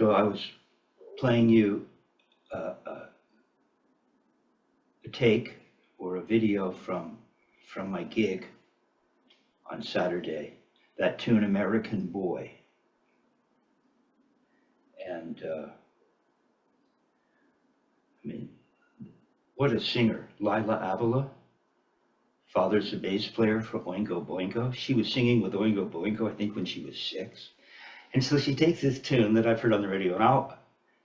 So I was playing you a take or a video from my gig on Saturday, that tune American Boy. And I mean, what a singer, Lila Avila. Father's a bass player for Oingo Boingo. She was singing with Oingo Boingo, I think, when she was 6. And so she takes this tune that I've heard on the radio, and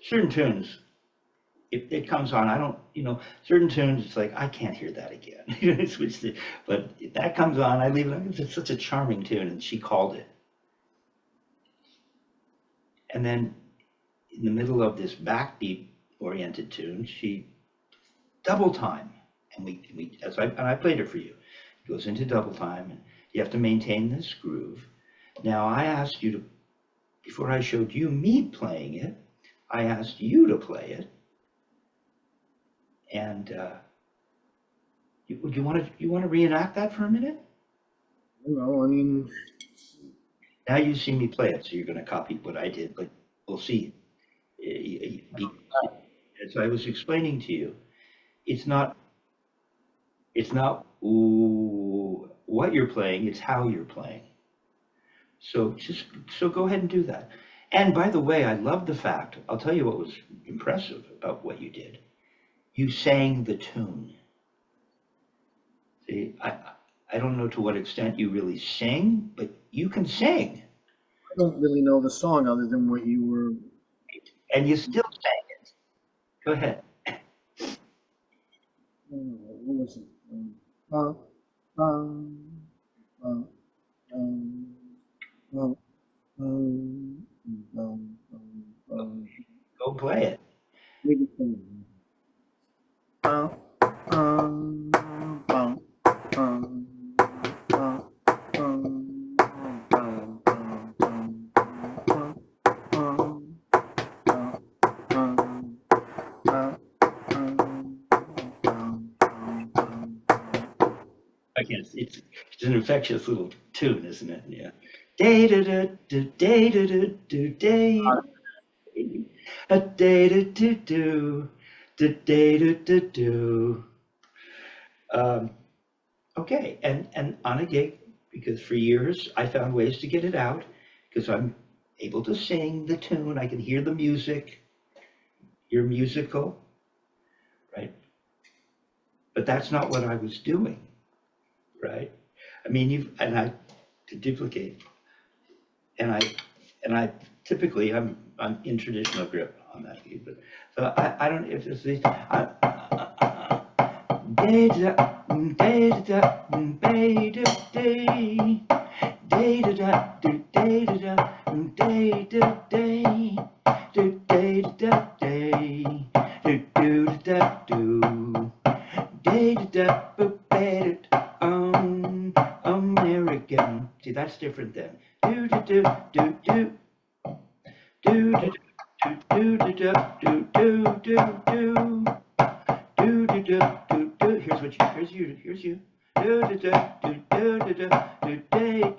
certain tunes, it comes on, I don't, certain tunes, it's like, I can't hear that again. But if that comes on, I leave it, it's such a charming tune, and she called it. And then in the middle of this backbeat-oriented tune, she double time, and I played it for you. It goes into double time, and you have to maintain this groove. Now, I asked you to, before I showed you me playing it, I asked you to play it. And you want to reenact that for a minute? No, I mean. Now you see me play it, so you're going to copy what I did, but we'll see. As I was explaining to you, it's not what you're playing, it's how you're playing. So go ahead and do that. And by the way, I love the fact, I'll tell you what was impressive about what you did. You sang the tune. See, I don't know to what extent you really sing, but you can sing. I don't really know the song other than what you were. And you still sang it. Go ahead. What was it? Go play it. It's an infectious little tune, isn't it? Yeah. Day da da da day da da da day. A day da da do da day da da do. Okay, and on a gig, because for years I found ways to get it out, because I'm able to sing the tune, I can hear the music. You're musical, right? But that's not what I was doing, right? I mean, to duplicate, and I typically I'm in traditional grip on that key, but so I don't if it's the day da day da day da day day da day da day da day day da day do da do day da American. See, that's different than do do do do do do do do do do do do do do do do. Here's you. Do do do do do do do do.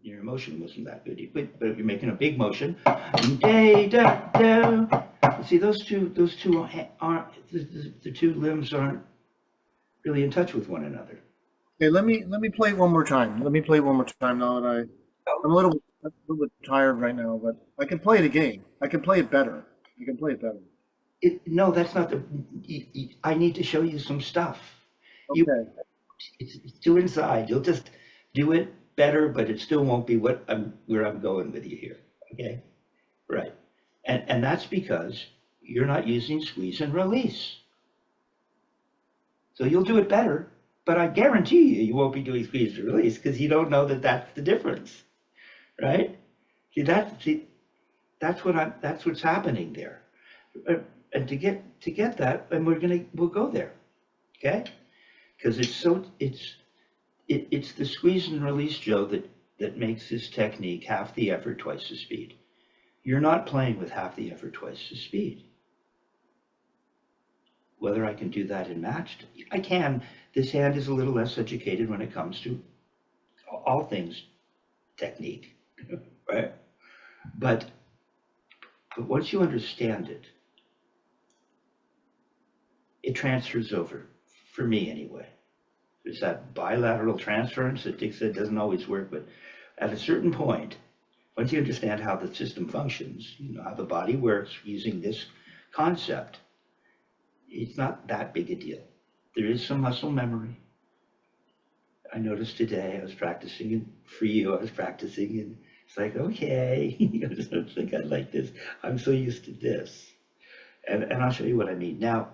Your emotion wasn't that good, but you're making a big motion. Day da do. See, those two aren't the two limbs aren't really in touch with one another. Okay, let me play it one more time. Let me play it one more time now that I'm a little bit tired right now, but I can play it again. I can play it better. I can play it better. No, that's not I need to show you some stuff. Okay. It's too inside. You'll just do it better, but it still won't be where I'm going with you here. Okay, right. And that's because you're not using squeeze and release. So you'll do it better, but I guarantee you won't be doing squeeze and release because you don't know that that's the difference, right? That's what's happening there. And to get that, and we'll go there, okay? Because it's the squeeze and release, Joe, that makes this technique half the effort, twice the speed. You're not playing with half the effort, twice the speed. Whether I can do that in matched, I can. This hand is a little less educated when it comes to all things technique, right? But But once you understand it, it transfers over, for me anyway. There's that bilateral transference that Dick said doesn't always work, but at a certain point, once you understand how the system functions, you know how the body works using this concept, it's not that big a deal. There is some muscle memory. I noticed today I was practicing, and for you, I was practicing, and it's like, okay, I don't think I like this. I'm so used to this. And I'll show you what I mean. Now,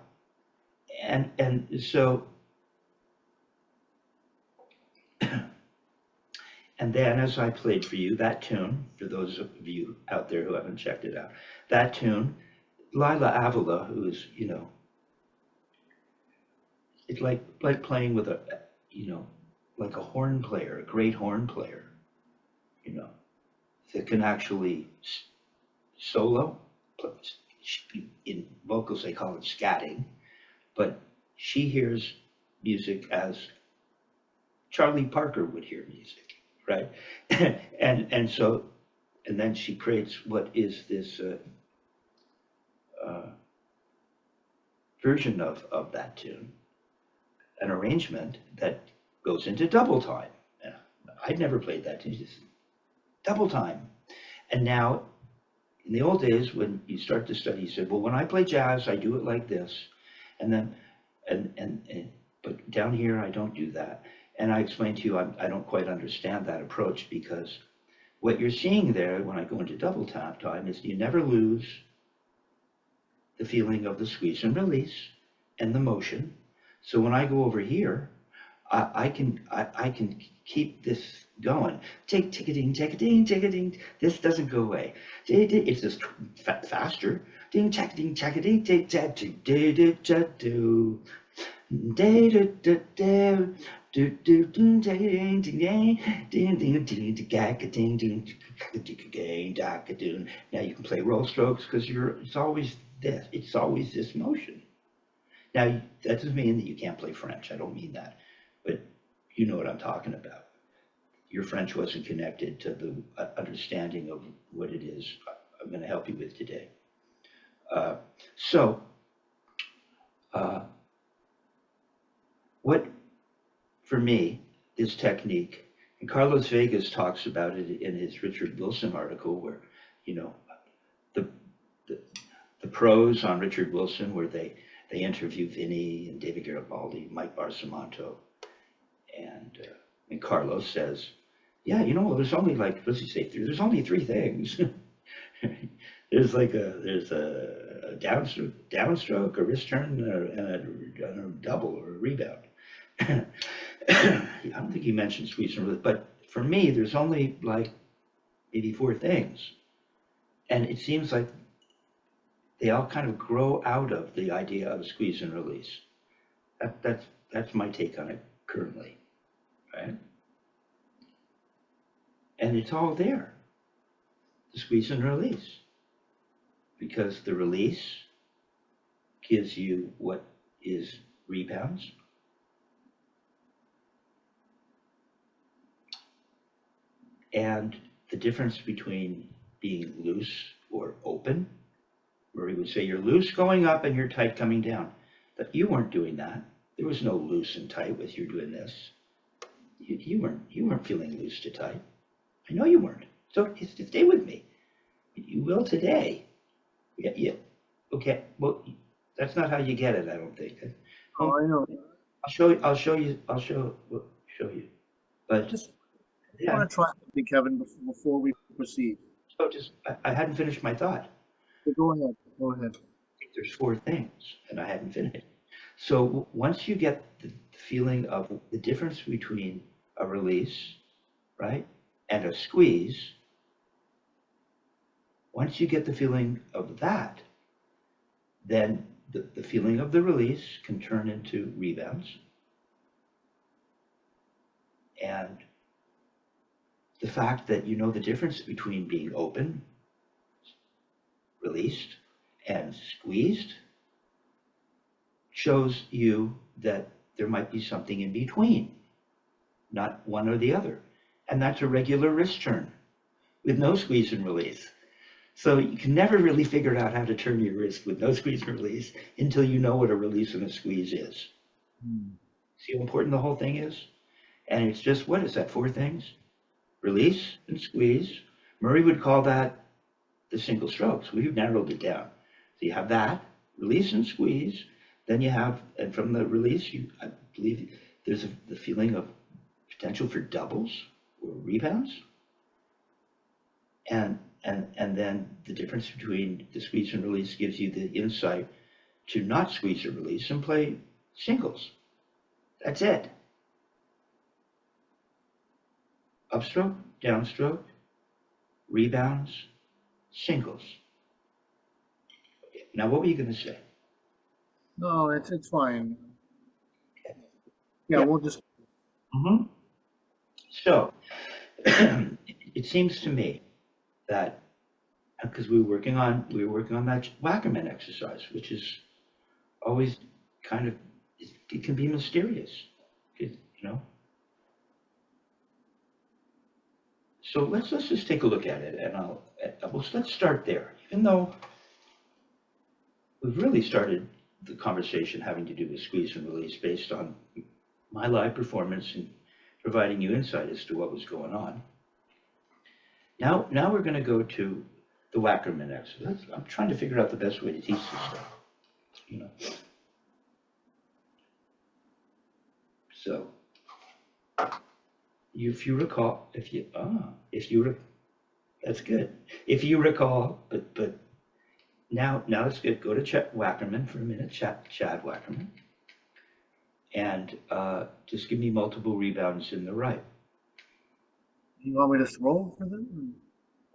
and so, and then as I played for you, that tune, for those of you out there who haven't checked it out, that tune, Lila Avila, who is, you know, it's like playing with a, you know, like a horn player, a great horn player, you know, that can actually solo. In vocals, they call it scatting, but she hears music as Charlie Parker would hear music, right? and so, and then she creates what is this version of that tune, an arrangement that goes into double time. I'd never played that tune, just double time. And now, in the old days, when you start to study, you said, well, when I play jazz, I do it like this, and then, but down here, I don't do that. And I explained to you, I don't quite understand that approach, because what you're seeing there when I go into double time is you never lose the feeling of the squeeze and release and the motion. So when I go over here, I can keep this going. Tick-a-ding, tick-a-ding, tick-a-ding. This doesn't go away. It's just faster. Ding, tick-a-ding, tick-a-ding, tick-a-ding, now you can play roll strokes because it's always this motion. Now that doesn't mean that you can't play French. I don't mean that, but you know what I'm talking about. Your French wasn't connected to the understanding of what it is I'm going to help you with today. What, for me, this technique, and Carlos Vegas talks about it in his Richard Wilson article, where, you know, the pros on Richard Wilson, where they interview Vinny and David Garibaldi, Mike Barsamonto, and Carlos says, yeah, you know, there's only like, what does he say? There's only three things. There's a downstroke, a wrist turn, and a double or a rebound. I don't think he mentioned squeeze and release, but for me, there's only like maybe four things. And it seems like they all kind of grow out of the idea of squeeze and release. That's my take on it currently, right? And it's all there, the squeeze and release, because the release gives you what is rebounds. And the difference between being loose or open, where he would say you're loose going up and you're tight coming down. But you weren't doing that. There was no loose and tight with you doing this. You weren't feeling loose to tight. I know you weren't. So stay with me. You will today. Yeah. Okay. Well, that's not how you get it, I don't think. Oh, I know. I'll show you. But Just yeah. want to try something, Kevin, before we proceed. So I hadn't finished my thought. Go ahead. Go ahead. There's four things, and I hadn't finished. So once you get the feeling of the difference between a release, right, and a squeeze, once you get the feeling of that, then the feeling of the release can turn into rebounds. And the fact that you know the difference between being open, released, and squeezed shows you that there might be something in between, not one or the other. And that's a regular wrist turn with no squeeze and release. So you can never really figure out how to turn your wrist with no squeeze and release until you know what a release and a squeeze is. Hmm. See how important the whole thing is? And it's just, what is that, four things? Release and squeeze. Murray would call that the single strokes. We've narrowed it down. So you have that, release and squeeze. Then you have, and from the release, I believe there's the feeling of potential for doubles or rebounds. And then the difference between the squeeze and release gives you the insight to not squeeze or release and play singles. That's it. Upstroke, downstroke, rebounds, singles. Okay. Now, what were you going to say? No, it's fine. Yeah, Yeah. we'll just. hmm So, it seems to me that because we were working on that Wackerman exercise, which is always kind of it can be mysterious, you know. So let's just take a look at it, and let's start there. Even though we've really started the conversation having to do with squeeze and release based on my live performance and providing you insight as to what was going on. Now we're going to go to the Wackerman exercise. I'm trying to figure out the best way to teach this stuff, you know. So if you recall, that's good. If you recall, but now let's go to Chet Wackerman for a minute, Chad Wackerman, and just give me multiple rebounds in the right. You want me to throw for them?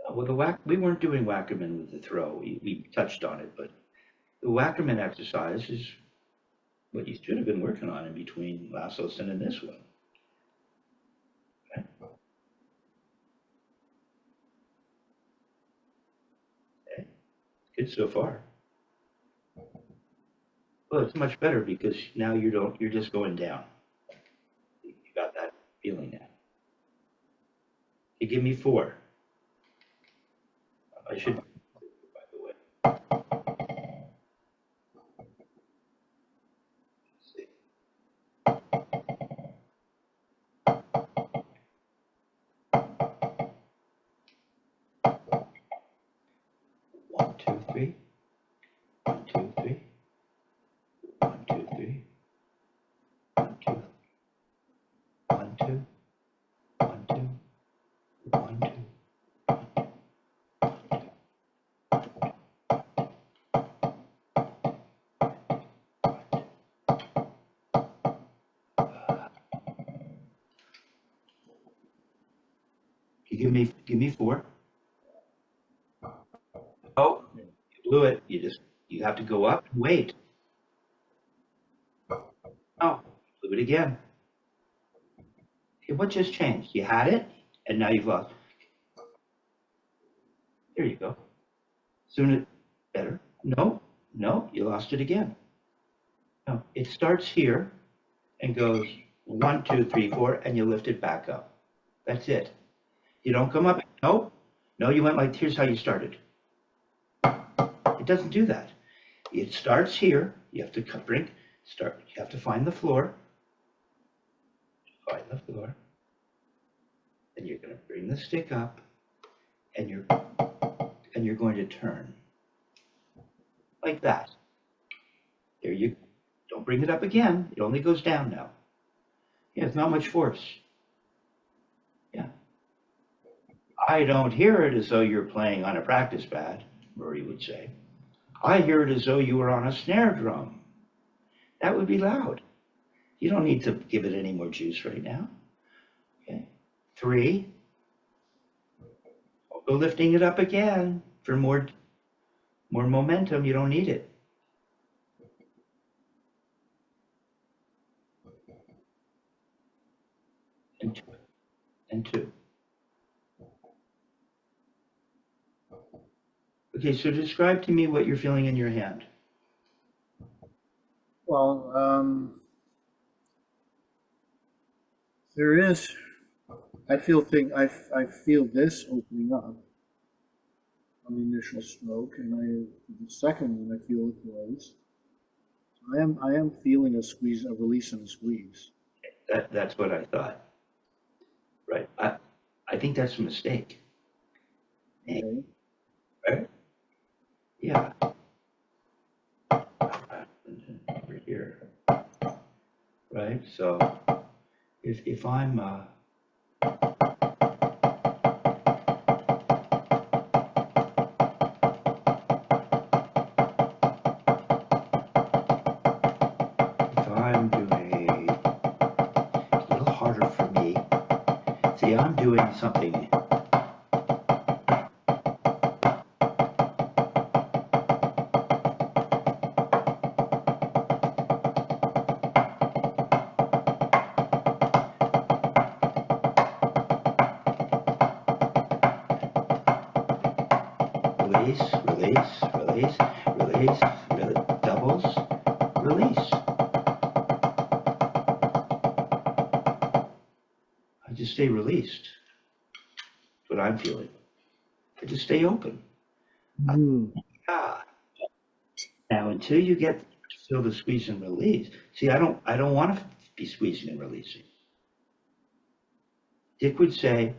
Well, we weren't doing Wackerman with the throw. We touched on it, but the Wackerman exercise is what you should have been working on in between last lesson and this one. Okay? Okay. Good so far. Well, it's much better because now you're just going down. You got that feeling now. You give me four. I should, by the way. Let's see. 1, 2, 3. 1, 2, 3. 1, 2, 3. 1, 2. 1, 2. 1, 2. 1, 2. You give me four. Oh, you blew it. You have to go up and wait. Oh, blew it again. Okay, what just changed? You had it, and now you've lost. There you go. Soon better. No, no, you lost it again. No, it starts here and goes 1, 2, 3, 4, and you lift it back up. That's it. You don't come up. No, no, you went like, here's how you started. It doesn't do that. It starts here. You have to start. You have to find the floor. Find the floor. And you're going to bring the stick up, and you're going to turn like that. There you. Don't bring it up again. It only goes down now. Yeah, it's not much force. Yeah. I don't hear it as though you're playing on a practice pad, Murray would say. I hear it as though you were on a snare drum. That would be loud. You don't need to give it any more juice right now. Okay. 3. I'll go lifting it up again for more momentum. You don't need it. And 2. And 2. Okay, so describe to me what you're feeling in your hand. Well, there is. I feel this opening up. on the initial stroke, and the second one I feel it release. I am feeling a squeeze, a release and a squeeze. That's what I thought. Right. I think that's a mistake. Okay. Right? Yeah. Over here. Right. So if I'm if I'm doing a little harder for me. See, I'm doing something. Release, release, release, release, doubles, release. I just stay released. That's what I'm feeling. I just stay open. Mm. Ah. Now, until you get to feel the squeeze and release, see, I don't want to be squeezing and releasing. Dick would say,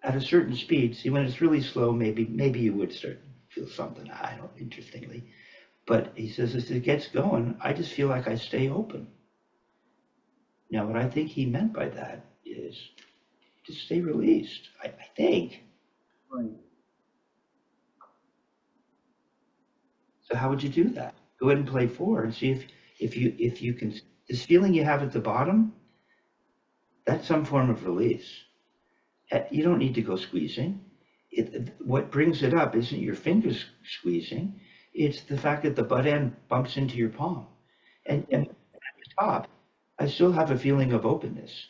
at a certain speed, see, when it's really slow, maybe you would start to feel something. I don't, interestingly. But he says, as it gets going, I just feel like I stay open. Now, what I think he meant by that is to stay released. I think. Right. So how would you do that? Go ahead and play 4 and see if you can. This feeling you have at the bottom, that's some form of release. You don't need to go squeezing. What brings it up isn't your fingers squeezing. It's the fact that the butt end bumps into your palm. And at the top, I still have a feeling of openness,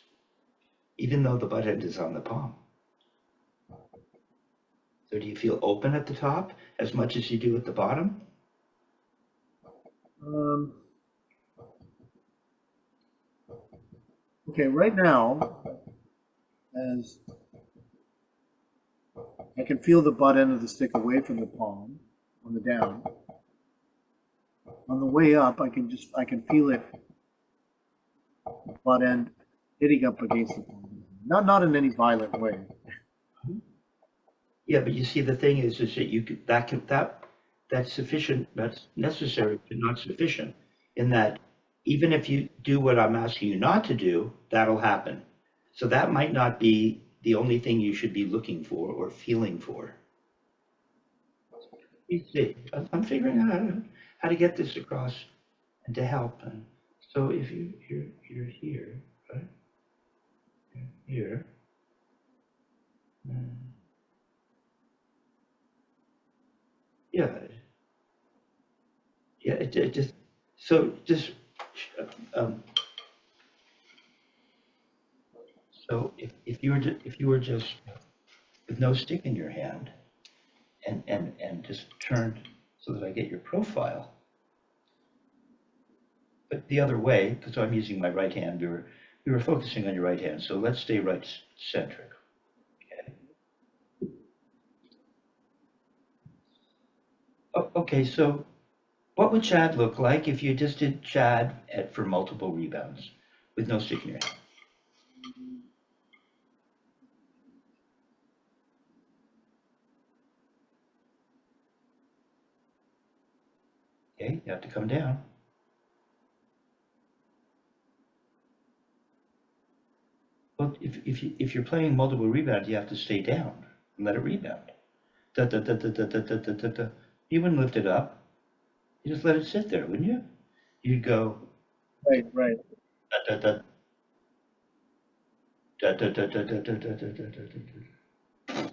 even though the butt end is on the palm. So do you feel open at the top as much as you do at the bottom? Okay, right now, as I can feel the butt end of the stick away from the palm on the down. On the way up, I can feel it, butt end hitting up against the palm. Not in any violent way. Yeah, but you see, the thing is that you could, that's sufficient, that's necessary, but not sufficient. In that, even if you do what I'm asking you not to do, that'll happen. So that might not be the only thing you should be looking for or feeling for. You see, I'm figuring out how to get this across and to help. And so if you're here, right? You're here. And yeah, yeah. It just so just um, so if you were just with no stick in your hand and just turned so that I get your profile, but the other way because I'm using my right hand. We were focusing on your right hand, so let's stay right centric. Okay. Okay. So what would Chad look like if you just did Chad for multiple rebounds with no stick in your hand? Okay, you have to come down. Well, if you're playing multiple rebounds, you have to stay down and let it rebound. Da, da, da, da, da, da, da, da, da, da. You wouldn't lift it up. You just let it sit there, wouldn't you? You'd go Right, right. da, da, da, da, da, da, da, da, da, da, da, da, da,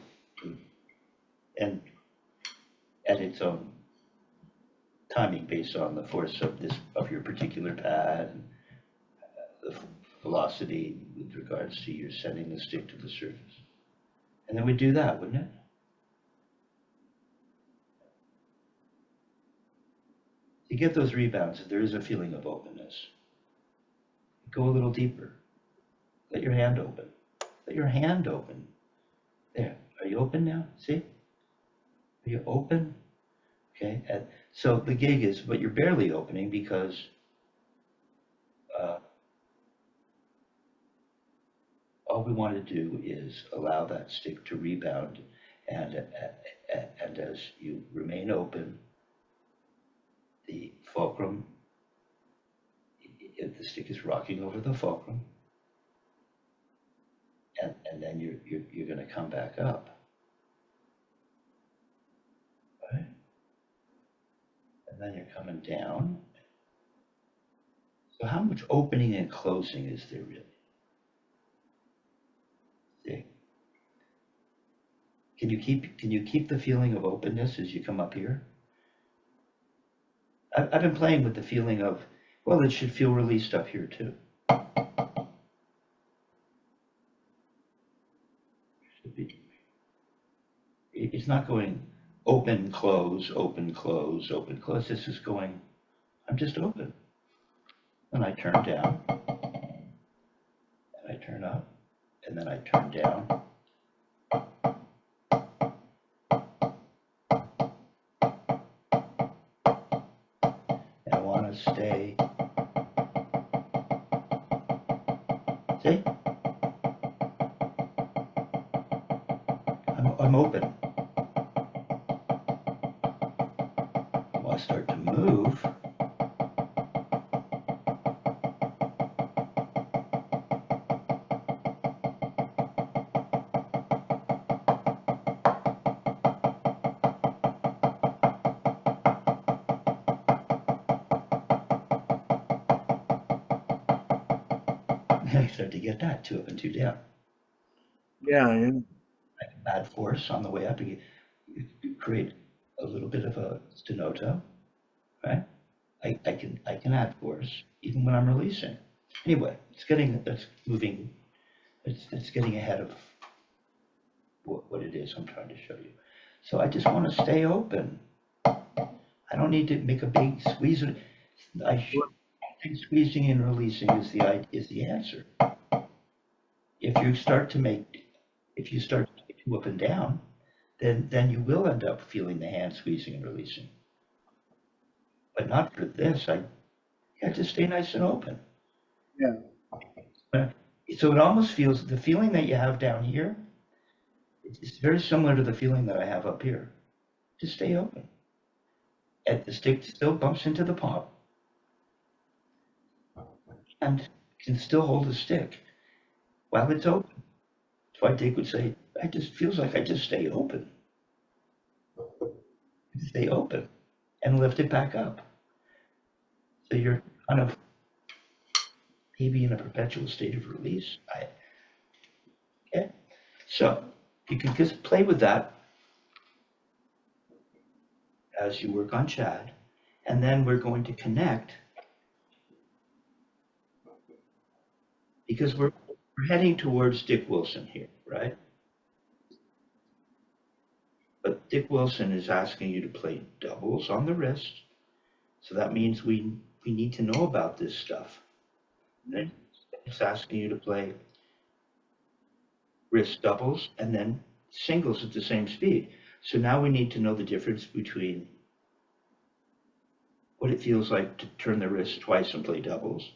and at its own timing based on the force of your particular pad and the velocity with regards to your sending the stick to the surface. And then we'd do that, wouldn't it? To get those rebounds, there is a feeling of openness. Go a little deeper. Let your hand open. Let your hand open. There. Are you open now? See? Are you open? Okay. And so the gig is, but you're barely opening because uh, all we want to do is allow that stick to rebound, and as you remain open, the fulcrum, the stick is rocking over the fulcrum, and then you're going to come back up, right? And then you're coming down. So how much opening and closing is there really? See? Can you keep the feeling of openness as you come up here? I've been playing with the feeling of, well, it should feel released up here too. Should be. It's not going open, close, open, close, open, close. This is going, I'm just open. And I turn down, and I turn up, and then I turn down. And I want to stay. See? I'm open. When I start to move, I start to get that 2 up and 2 down. Yeah, yeah. I can add force on the way up. You create a little bit of a stenoto, right? I can add force even when I'm releasing. Anyway, that's moving. It's getting ahead of what it is I'm trying to show you. So I just want to stay open. I don't need to make a big squeeze. I think squeezing and releasing is the answer. If you start to make too up and down, then you will end up feeling the hand squeezing and releasing. But not for this. Just stay nice and open. Yeah. Uh, So it almost feels the feeling that you have down here. It's very similar to the feeling that I have up here. Just stay open. And the stick still bumps into the palm and can still hold the stick while it's open. That's why Dick would say, "I just feels like I just stay open, stay open, and lift it back up." So you're kind of maybe in a perpetual state of release. Okay, so you can just play with that as you work on Chad, and then we're going to connect because we're heading towards Dick Wilson here, right? But Dick Wilson is asking you to play doubles on the wrist. So that means we need to know about this stuff. And it's asking you to play wrist doubles and then singles at the same speed. So now we need to know the difference between what it feels like to turn the wrist twice and play doubles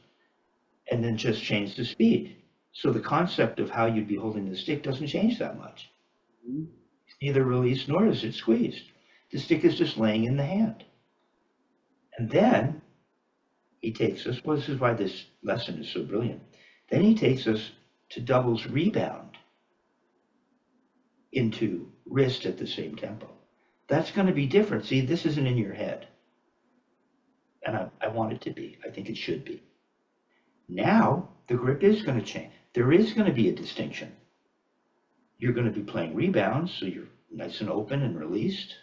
and then just change the speed. So the concept of how you'd be holding the stick doesn't change that much. It's neither released nor is it squeezed. The stick is just laying in the hand. And then he takes us, well, this is why this lesson is so brilliant. Then he takes us to doubles rebound into wrist at the same tempo. That's going to be different. See, this isn't in your head. And I want it to be. I think it should be. Now, the grip is going to change. There is going to be a distinction. You're going to be playing rebounds, so you're nice and open and released.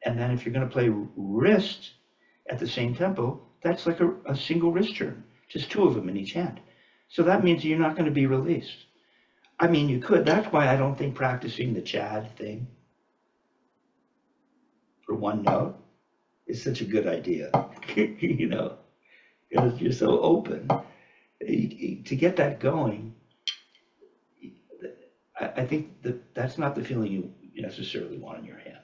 And then if you're going to play wrist at the same tempo, that's like a single wrist turn, just 2 of them in each hand. So that means you're not going to be released. I mean, you could. That's why I don't think practicing the Chad thing for one note is such a good idea. You know, because you're so open. To get that going, I think that's not the feeling you necessarily want in your hand.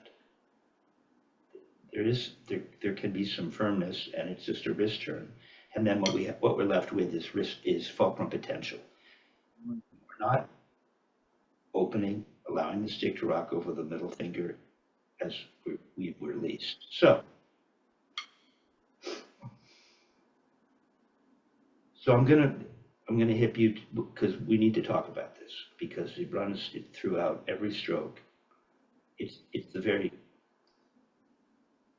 There can be some firmness, and it's just a wrist turn. And then what we're left with is fulcrum potential. We're not opening, allowing the stick to rock over the middle finger as we've released. So I'm gonna hip you because we need to talk about this because it runs throughout every stroke. It's the very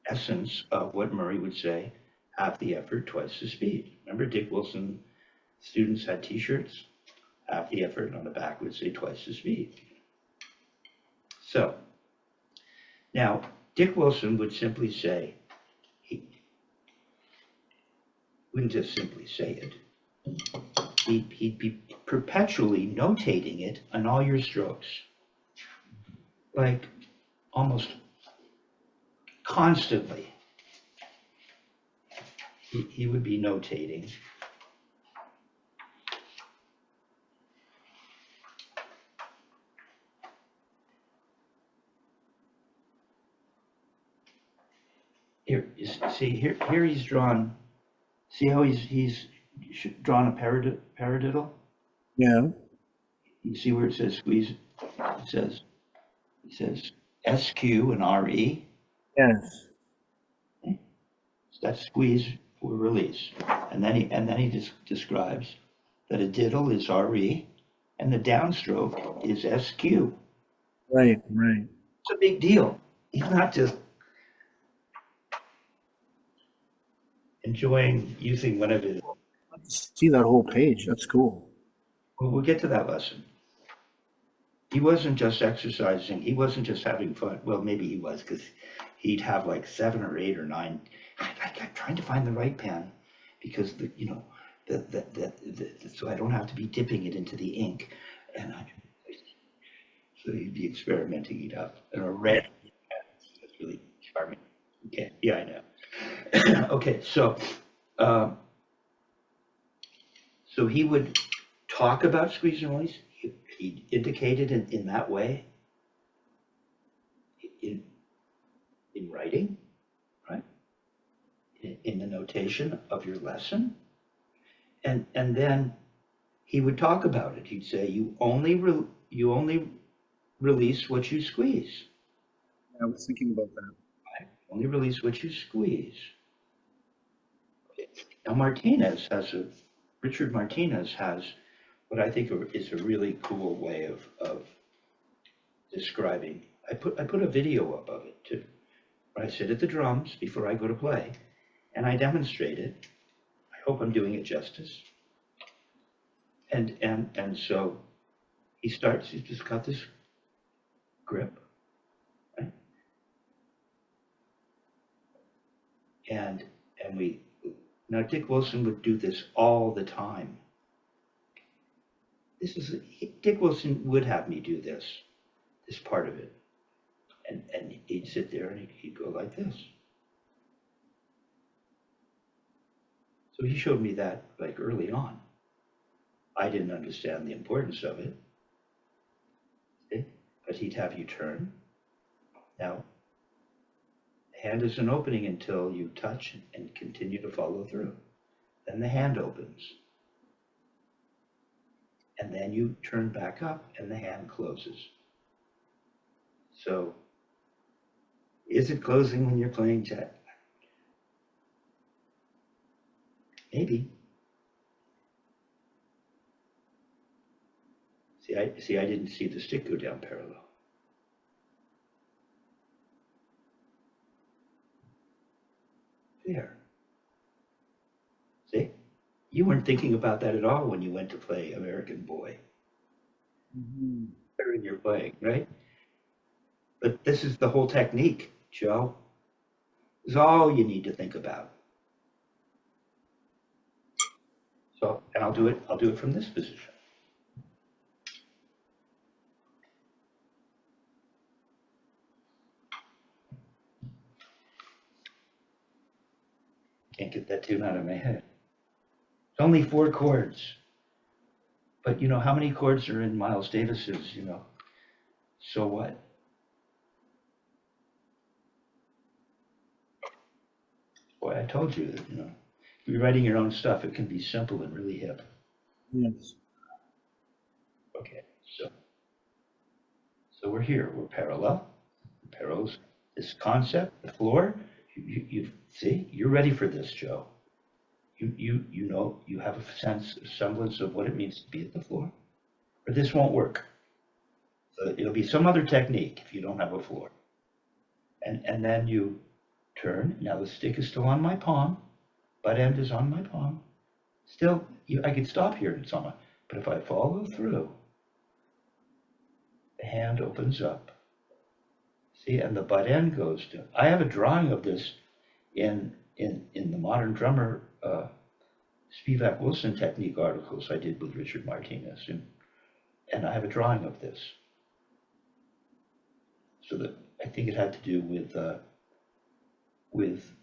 essence of what Murray would say: half the effort, twice the speed. Remember, Dick Wilson students had T-shirts. Half the effort, on the back would say twice the speed. So now Dick Wilson would simply say, he wouldn't just simply say it. He'd be perpetually notating it on all your strokes, like almost constantly. He would be notating. Here he's drawn. See how he's drawn a paradiddle? Yeah. You see where it says squeeze? It says SQ and RE. Yes. Okay? So that's squeeze or release. And then he describes that a diddle is RE and the downstroke is SQ. Right. It's a big deal. He's not just enjoying using one of his. See that whole page. That's cool. Well, we'll get to that lesson. He wasn't just exercising. He wasn't just having fun. Well, maybe he was because he'd have like 7 or 8 or 9. I'm trying to find the right pen because so I don't have to be dipping it into the ink. So he'd be experimenting it up. And a red pen. That's really charming. Okay. Yeah, I know. Okay. So he would talk about squeeze and release. He indicated in that way in writing, right? In the notation of your lesson, and then he would talk about it. He'd say, "You only release what you squeeze." I was thinking about that. Right? Only release what you squeeze. Okay. Now Richard Martinez has what I think is a really cool way of describing. I put a video up of it too, where I sit at the drums before I go to play, and I demonstrate it. I hope I'm doing it justice. And so he's just got this grip, right? And now Dick Wilson would do this all the time. Dick Wilson would have me do this part of it. And he'd sit there and he'd go like this. So he showed me that like early on. I didn't understand the importance of it. Okay? But he'd have you turn. Now, the hand isn't opening until you touch and continue to follow through. Then the hand opens. And then you turn back up and the hand closes. So, is it closing when you're playing Jet? Maybe. See, I didn't see the stick go down parallel. There. See? You weren't thinking about that at all when you went to play American Boy. Mm-hmm. In your playing, right? But this is the whole technique, Joe. This is all you need to think about. So, and I'll do it from this position. Can't get that tune out of my head. It's only 4 chords. But you know how many chords are in Miles Davis's, So What? why I told you that, if you're writing your own stuff, it can be simple and really hip. Yes. Okay, so we're here. We're parallel. Parallels. This concept, the floor. You see, you're ready for this, Joe. You know, you have a semblance of what it means to be at the floor. Or this won't work. So it'll be some other technique if you don't have a floor. And then you turn. Now the stick is still on my palm. Butt end is on my palm. Still, I could stop here and so on. But if I follow through, the hand opens up. See, and the butt end goes to. I have a drawing of this in the Modern Drummer Spivack Wilson technique articles I did with Richard Martinez, and I have a drawing of this. So that I think it had to do with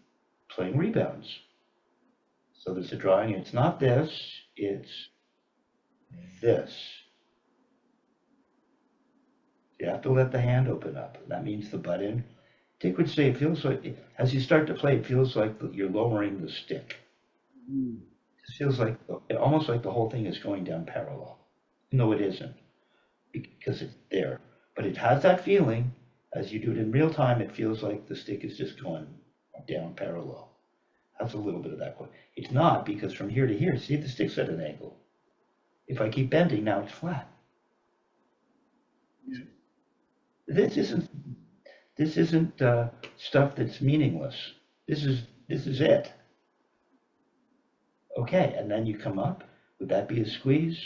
playing rebounds. So there's a drawing. It's not this. It's this. You have to let the hand open up. That means the butt end. Dick would say it feels like, as you start to play, it feels like you're lowering the stick. Mm. It feels like, almost like the whole thing is going down parallel. No, it isn't, because it's there. But it has that feeling, as you do it in real time, it feels like the stick is just going down parallel. That's a little bit of that. It's not, because from here to here, see if the stick's at an angle. If I keep bending, now it's flat. Yeah. This isn't stuff that's meaningless. This is it. Okay, and then you come up. Would that be a squeeze?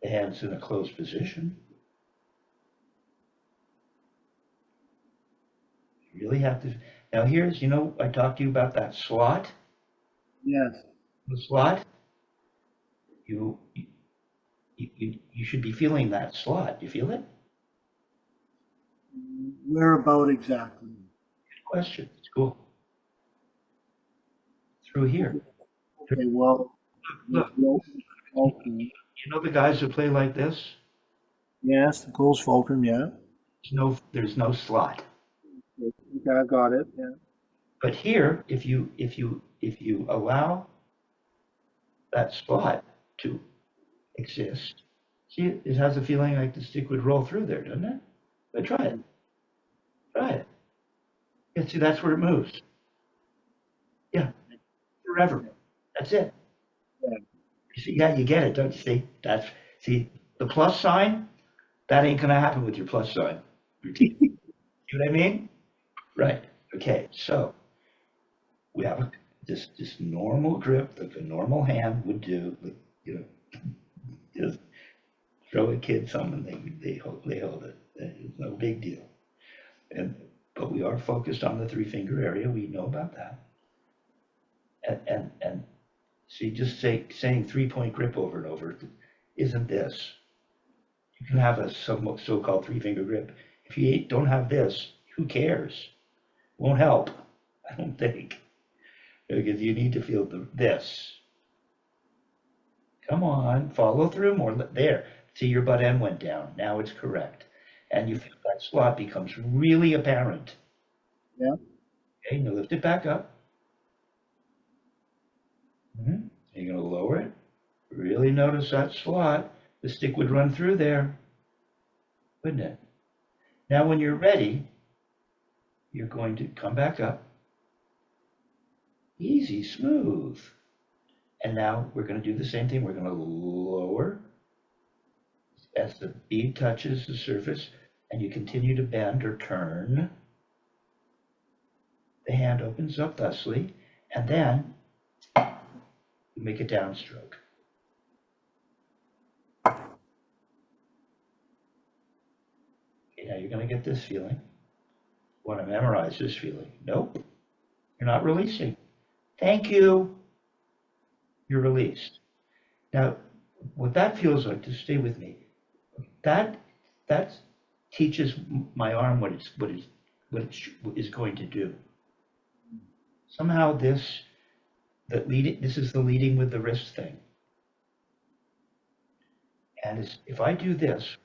The hand's in a closed position. You really have to. Now here's, I talked to you about that slot. Yes. The slot. You should be feeling that slot. You feel it? Where about exactly? Good question. It's cool. Through here. Okay, well, Look. okay. You know the guys who play like this? Yes, the goal's fulcrum, yeah. There's no slot. Okay, I got it, yeah. But here, if you allow that slot to exist, see, it has a feeling like the stick would roll through there, doesn't it? But try it. Try it. Yeah, see, that's where it moves. Yeah, forever. That's it. Yeah. You see, yeah, you get it, don't you see? See, the plus sign, that ain't gonna happen with your plus sign routine. See what I mean? Right. Okay, so we have this normal grip like a normal hand would do, just throw a kid something, they hold it. It's no big deal. But we are focused on the 3-finger area. We know about that. And see, just saying 3-point grip over and over isn't this. You can have a so-called 3-finger grip. If you don't have this, who cares? Won't help, I don't think, because you need to feel this. Come on, follow through more. There, see, your butt end went down. Now it's correct. And you feel that slot becomes really apparent. Yeah. Okay, now lift it back up. You're going to lower it. Really notice that slot. The stick would run through there, wouldn't it? Now when you're ready, you're going to come back up. Easy, smooth. And now we're going to do the same thing. We're going to lower as the bead touches the surface, and you continue to bend or turn. The hand opens up thusly, and then you make a downstroke. Okay, now you're going to get this feeling. You want to memorize this feeling. Nope. You're not releasing. Thank you. You're released. Now, what that feels like, just stay with me. That teaches my arm what it is going to do. Somehow this is the leading with the wrist thing. And if I do this,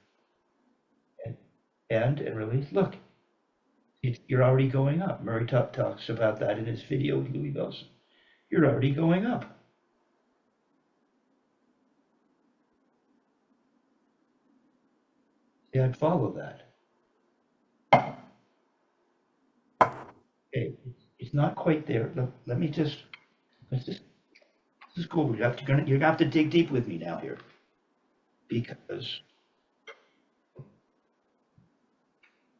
and bend and release, look, You're already going up. Murray talks about that in his video with Louis Belson. You're already going up. See, I'd follow that. Okay, it's not quite there. Let me just, let's just go over. You're gonna have to dig deep with me now here, because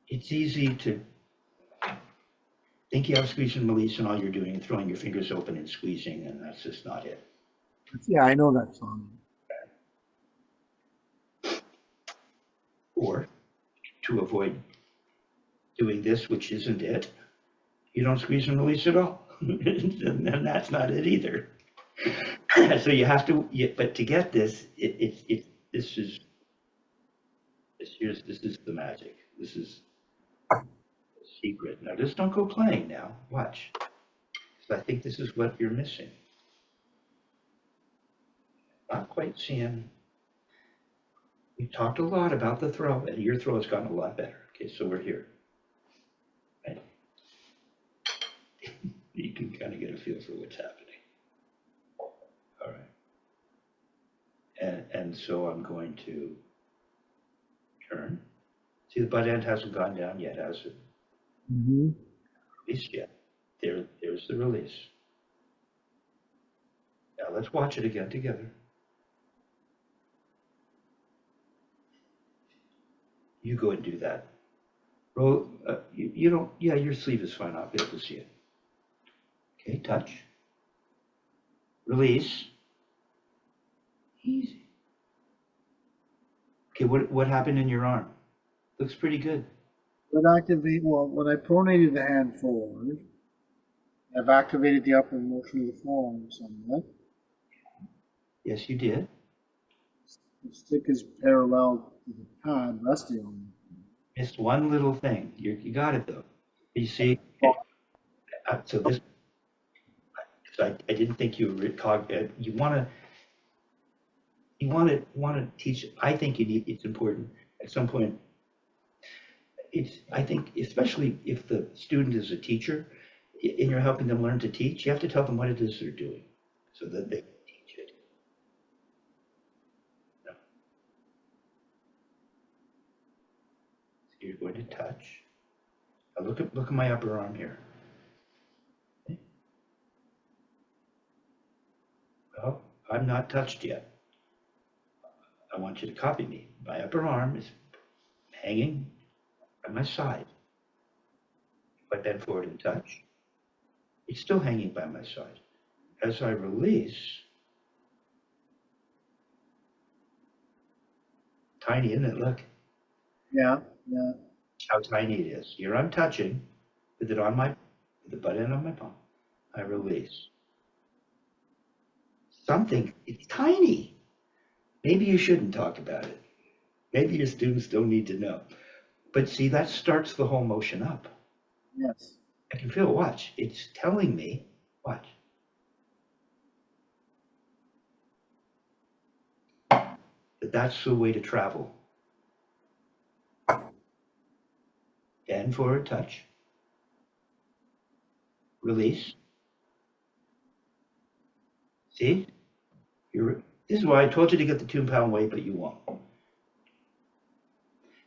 it's easy to think you have squeeze and release, and all you're doing is throwing your fingers open and squeezing, and that's just not it. Yeah, I know that song. Or to avoid doing this, which isn't it, you don't squeeze and release at all. And that's not it either. So you have to, but to get this, this is the magic. This is the secret. Now just don't go playing now. Watch. So I think this is what you're missing. Not quite seeing. We talked a lot about the throw, and your throw has gotten a lot better. Okay, so we're here. Right? You can kind of get a feel for what's happening. All right. And so I'm going to turn. See, the butt end hasn't gone down yet, has it? Mm-hmm. Release yet. There's the release. Now let's watch it again together. You go and do that. Roll. You don't. Yeah, your sleeve is fine. I'll be able to see it. Okay, touch. Release. Easy. Okay, what happened in your arm? Looks pretty good. When I pronated the hand forward, I've activated the upward motion of the forearm somewhat. Yes, you did. The stick is parallel to the pad resting on it. Missed one little thing. You got it though. You see. So this. So I didn't think you were you want to teach. I think it's important at some point. I think, especially if the student is a teacher and you're helping them learn to teach, you have to tell them what it is they're doing so that they can teach it. No. So you're going to touch. Now look at my upper arm here. Okay. Well, I'm not touched yet. I want you to copy me. My upper arm is hanging by my side. If I bend forward and touch, it's still hanging by my side. As I release, tiny, isn't it? Look. Yeah. How tiny it is. Here I'm touching with it on with the butt end on my palm. I release. It's tiny. Maybe you shouldn't talk about it. Maybe your students don't need to know. But see, that starts the whole motion up. Yes. I can feel it. Watch. It's telling me, watch. That's the way to travel. Bend forward, touch. Release. See? This is why I told you to get the 2-pound weight, but you won't.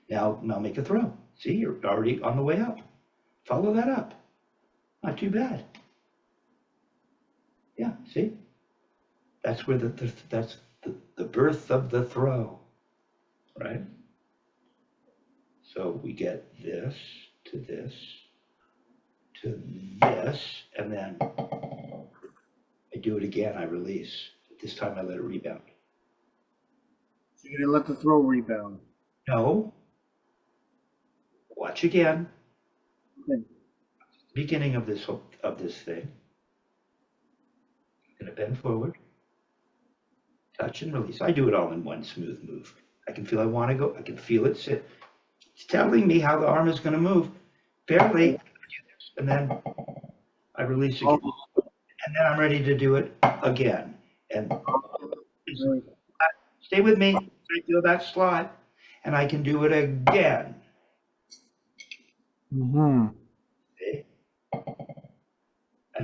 Now make a throw. See, you're already on the way up. Follow that up. Not too bad. Yeah, see? That's where that's the birth of the throw, right? So we get this, to this, and then I do it again, I release. This time I let it rebound. So you're gonna let the throw rebound. No. Watch again. Okay. Beginning of this thing. I'm gonna bend forward, touch and release. I do it all in one smooth move. I can feel I want to go. I can feel it sit. It's telling me how the arm is going to move. Barely. And then I release again. And then I'm ready to do it again. And stay with me. I feel that slide. And I can do it again. Mm-hmm.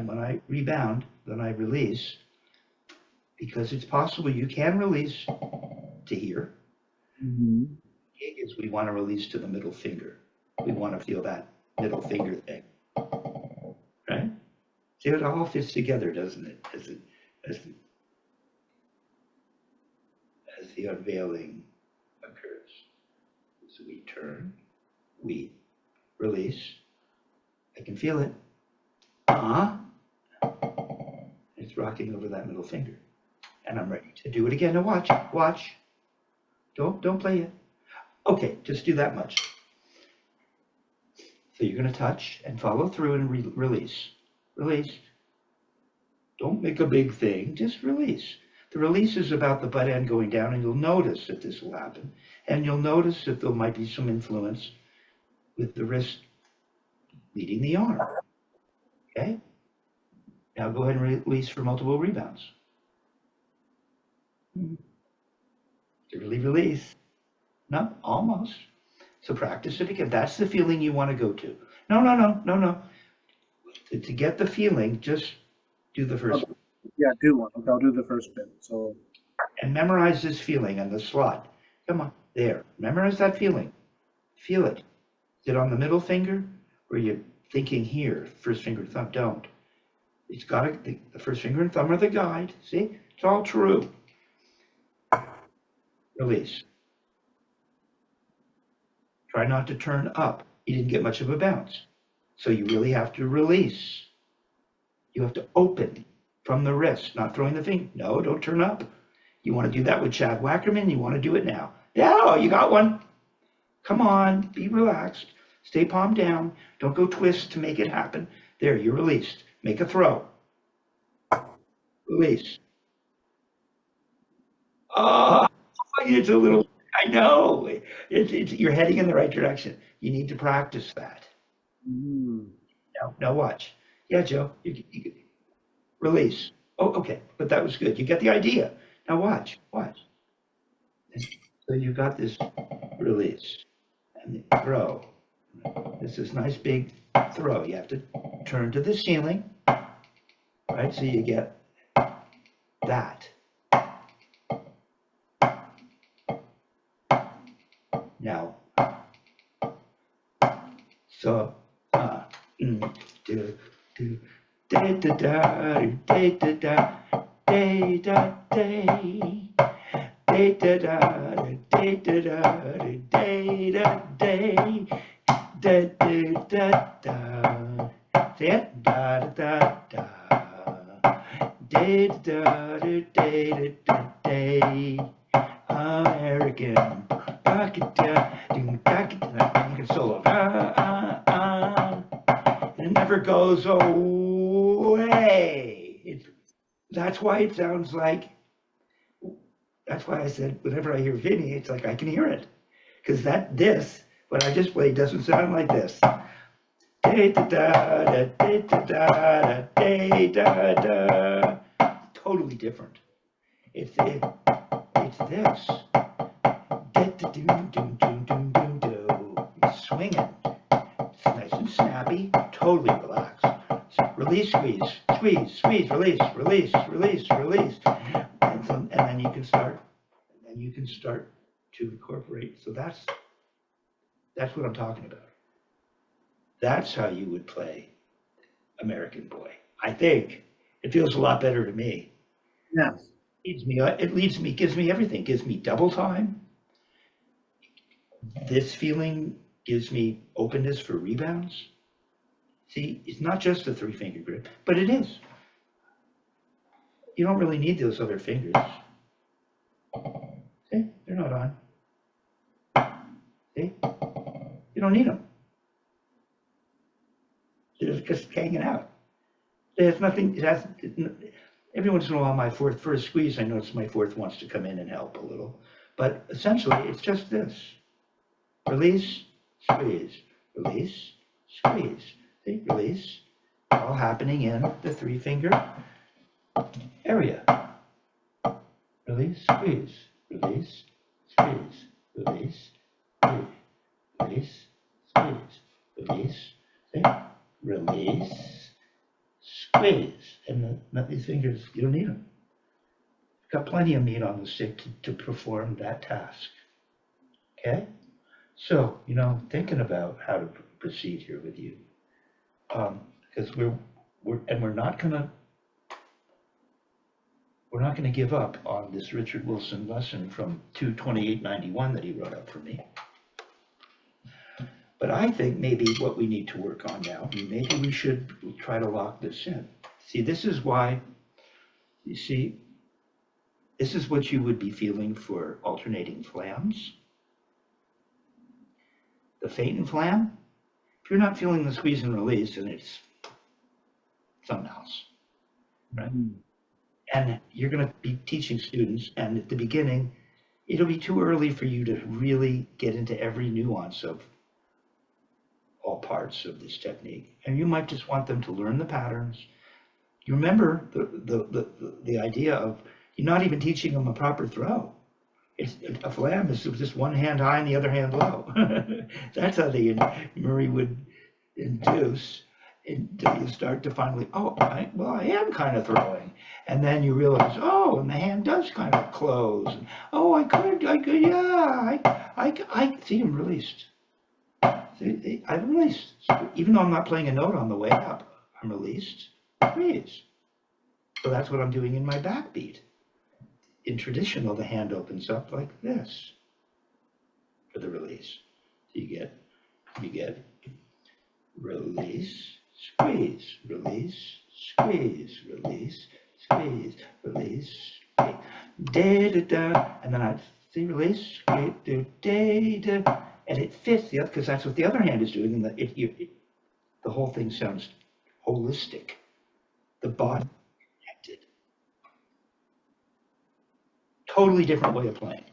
And when I rebound, then I release, because it's possible you can release to here. Mhm. Is we want to release to the middle finger. We want to feel that middle finger thing, right? See, it all fits together, doesn't it? As, as the unveiling occurs. So we turn, we release. I can feel it. Uh-huh. It's rocking over that middle finger. And I'm ready to do it again. Now watch, watch. Don't play it. Okay, just do that much. So you're going to touch and follow through and release. Release. Don't make a big thing, just release. The release is about the butt end going down, and you'll notice that this will happen. And you'll notice that there might be some influence with the wrist leading the arm. Okay? Now go ahead and release for multiple rebounds. Really release. No, almost. So practice it again. That's the feeling you want to go to. No. To get the feeling, just do the first one. Yeah, do one. Okay, I'll do the first bit. So, And memorize this feeling on the slot. Come on, there. Memorize that feeling. Feel it. Is it on the middle finger? Or are you thinking here, first finger, thumb? Don't. It's got to, the first finger and thumb are the guide. See? It's all true. Release. Try not to turn up. You didn't get much of a bounce. So you really have to release. You have to open from the wrist, not throwing the finger. No, don't turn up. You want to do that with Chad Wackerman? You want to do it now. Yeah, you got one. Come on, be relaxed. Stay palm down. Don't go twist to make it happen. There, you're released. Make a throw. Release. Oh, it's a little, I know. You're heading in the right direction. You need to practice that. mm, Now watch. Yeah, Joe, release. Oh, okay, but that was good. You get the idea. Now watch. So you got this release and throw. This is nice big throw. You have to turn to the ceiling, right? So you get that. Now, so, do, do, da da da, da da da, da da da. Da da da da da da da da da da. Say it. Da da da da da da da da da. American. American solo. It never goes away. That's why it sounds like. That's why I said whenever I hear Vinny, it's like I can hear it, because what I just played doesn't sound like this. Totally different. It's this. It's swinging. It's nice and snappy. Totally relaxed. Release, squeeze, release. And then you can start to incorporate. So that's what I'm talking about. That's how you would play American Boy. I think it feels a lot better to me. yes. Gives me everything. Gives me double time. This feeling gives me openness for rebounds. See, it's not just a 3-finger grip, but it is. You don't really need those other fingers. See, they're not on. See, you don't need them. They're just hanging out. There's nothing. Every once in a while, my first squeeze, I notice my fourth wants to come in and help a little. But essentially, it's just this: release, squeeze, release, squeeze. See, release, all happening in the 3-finger area. Release, squeeze, release, squeeze, release, squeeze, release, squeeze, release, see? Release, squeeze. And these fingers, you don't need them. You've got plenty of meat on the stick to perform that task. Okay? So, thinking about how to proceed here with you, because we're not gonna give up on this Richard Wilson lesson from 22891 that he wrote up for me. But I think maybe what we need to work on now, maybe we should try to lock this in. See, this is why, you see, this is what you would be feeling for alternating flams. The faint and flam, if you're not feeling the squeeze and release, then it's something else, right? And you're going to be teaching students, and at the beginning, it'll be too early for you to really get into every nuance of all parts of this technique. And you might just want them to learn the patterns. You remember the idea of you're not even teaching them a proper throw. A flam is just one hand high and the other hand low. That's how Murray would induce until you start to finally, I am kind of throwing. And then you realize, and the hand does kind of close. And, I could, yeah, I see him released. See, I'm released. So even though I'm not playing a note on the way up, I'm released. Freeze. So that's what I'm doing in my backbeat. In traditional, the hand opens up like this for the release. So you get release, squeeze, release, squeeze, release, squeeze, release, squeeze. Da da da, and then I see release, squeeze, da da da, and it fits the other because that's what the other hand is doing, and the whole thing sounds holistic. The body connected. Totally different way of playing.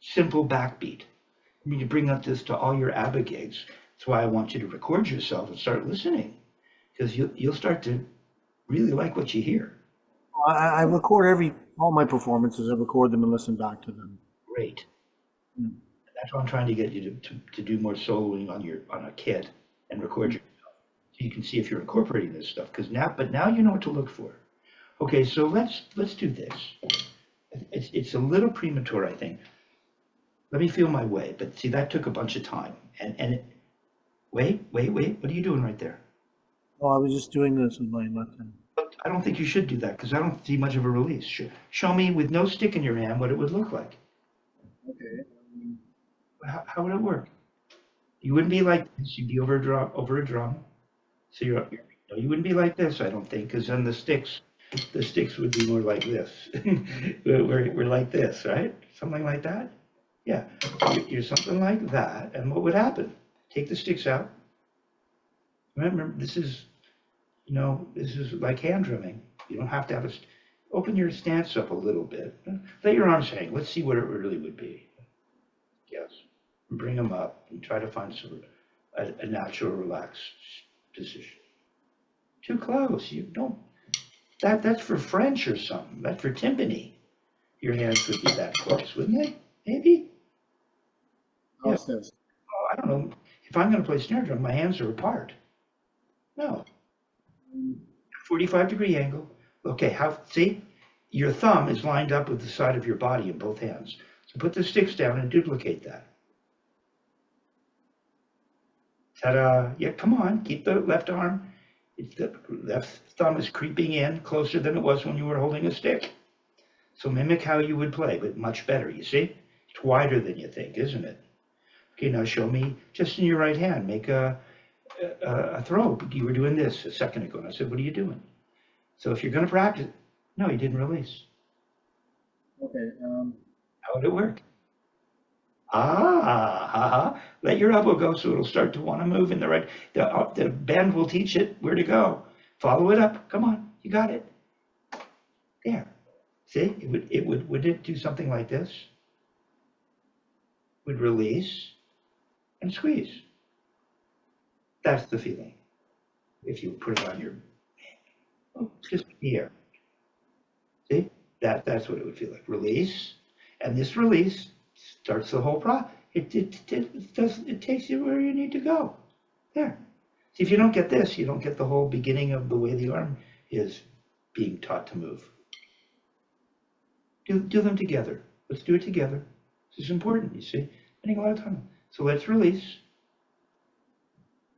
Simple backbeat. You bring up this to all your ABBA gigs. That's why I want you to record yourself and start listening, because you'll start to really like what you hear. I record all my performances. I record them and listen back to them. Great. That's why I'm trying to get you to do more soloing on a kit and record yourself, so you can see if you're incorporating this stuff. But now you know what to look for. Okay, so let's do this. It's a little premature, I think. Let me feel my way. But see, that took a bunch of time. Wait. What are you doing right there? Oh, I was just doing this with my left hand. But I don't think you should do that because I don't see much of a release. Show me with no stick in your hand what it would look like. Okay. How would it work? You wouldn't be like this. You'd be over a drum. So you wouldn't be like this, I don't think, because then the sticks would be more like this. we're like this, right? Something like that. Yeah, you're something like that. And what would happen? Take the sticks out. Remember, this is like hand drumming. You don't have to open your stance up a little bit. Let your arms hang. Let's see what it really would be. Yes. Bring them up and try to find a natural, relaxed position. Too close. You don't. That's for French or something. That's for timpani. Your hands would be that close, wouldn't they? Maybe. Yeah. I don't know. If I'm going to play snare drum, my hands are apart. No. 45-degree angle. Okay, see? Your thumb is lined up with the side of your body in both hands. So put the sticks down and duplicate that. Ta-da. Yeah, come on. Keep the left arm. The left thumb is creeping in closer than it was when you were holding a stick. So mimic how you would play, but much better, you see? It's wider than you think, isn't it? Okay, now show me just in your right hand. Make a throw. You were doing this a second ago, and I said, what are you doing? So if you're going to practice, no, you didn't release. Okay. How would it work? Let your elbow go so it'll start to want to move in the right. The bend will teach it where to go. Follow it up. Come on, you got it. There. See, would it do something like this? Would release and squeeze. That's the feeling. If you put it on your, just here. See, that's what it would feel like. Release, and this release starts the whole process. It takes you where you need to go. There. See, if you don't get this, you don't get the whole beginning of the way the arm is being taught to move. Do them together. Let's do it together. This is important, you see. Spending a lot of time. So let's release.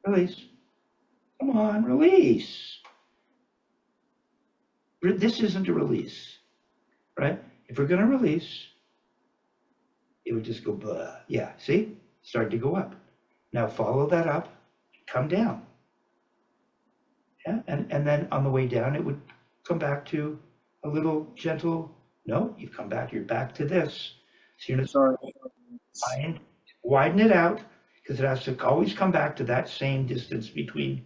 Release. Come on, release. This isn't a release, right? If we're going to release, it would just go blah. Yeah, see? Start to go up. Now follow that up, come down. Yeah, and then on the way down, it would come back to a little gentle, no, you've come back, you're back to this. So you're going to widen it out, because it has to always come back to that same distance between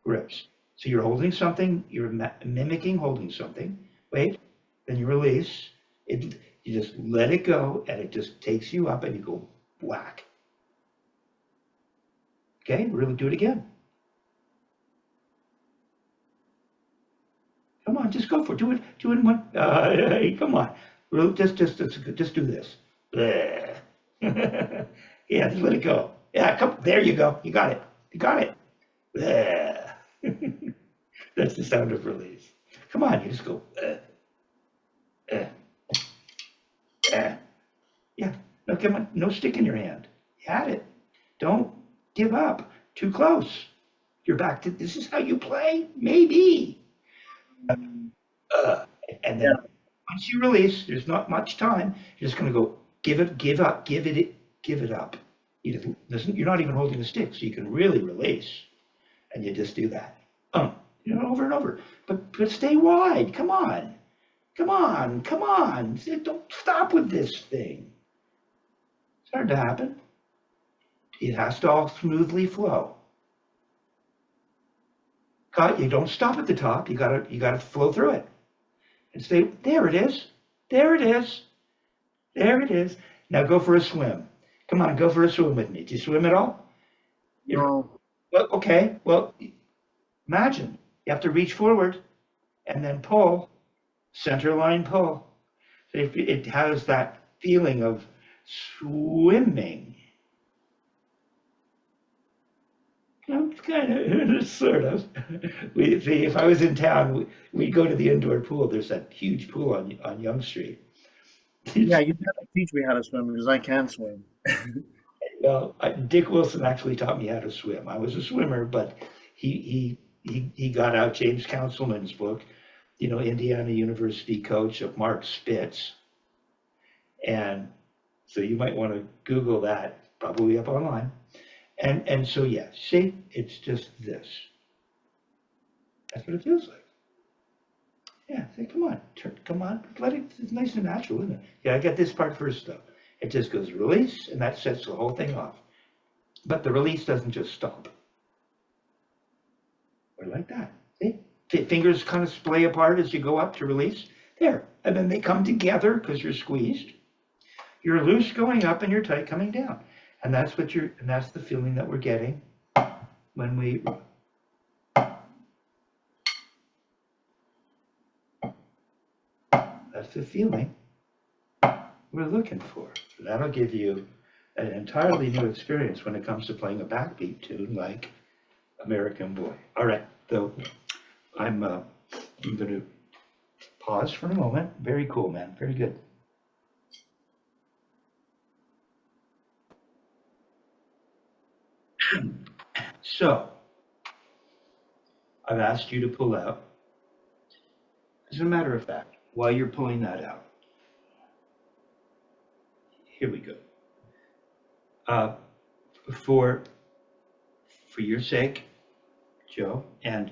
grips. So you're holding something, you're mimicking holding something. Wait, then you release. You just let it go, and it just takes you up, and you go whack. Okay, really do it again. Come on, just go for it. Do it in one. Come on, just do this. Yeah, just let it go. Yeah, come. There you go. You got it. You got it. That's the sound of release. Come on, you just go. Yeah. No, come on. No stick in your hand. You had it. Don't give up. Too close. You're back to this is how you play? Maybe. And then once you release, there's not much time. You're just going to go give it up. You're not even holding the stick, so you can really release. And you just do that. Over and over. But stay wide. Come on. Don't stop with this thing. It's hard to happen. It has to all smoothly flow. You don't stop at the top. You gotta flow through it. And stay, there it is. Now go for a swim. Come on, go for a swim with me. Do you swim at all? No. Well, okay. Well, imagine you have to reach forward and then pull, center line pull. So it has that feeling of swimming. Kind of, sort of. If I was in town, we'd go to the indoor pool. There's that huge pool on Yonge Street. Yeah, you have to teach me how to swim because I can swim. Well, Dick Wilson actually taught me how to swim. I was a swimmer, but he got out James Councilman's book, Indiana University coach of Mark Spitz. And so you might want to Google that, probably up online. And so, yeah, see, it's just this. That's what it feels like. Yeah, say, come on, let it, it's nice and natural, isn't it? Yeah, I got this part first, though. It just goes release, and that sets the whole thing off. But the release doesn't just stop. Or like that, see? Fingers kind of splay apart as you go up to release. There, and then they come together because you're squeezed. You're loose going up, and you're tight coming down. And that's that's the feeling that we're getting when we that's the feeling we're looking for. That'll give you an entirely new experience when it comes to playing a backbeat tune like American Boy. All right, so I'm going to pause for a moment. Very cool, man. Very good. So, I've asked you to pull out. As a matter of fact, while you're pulling that out, here we go. For your sake, Joe, and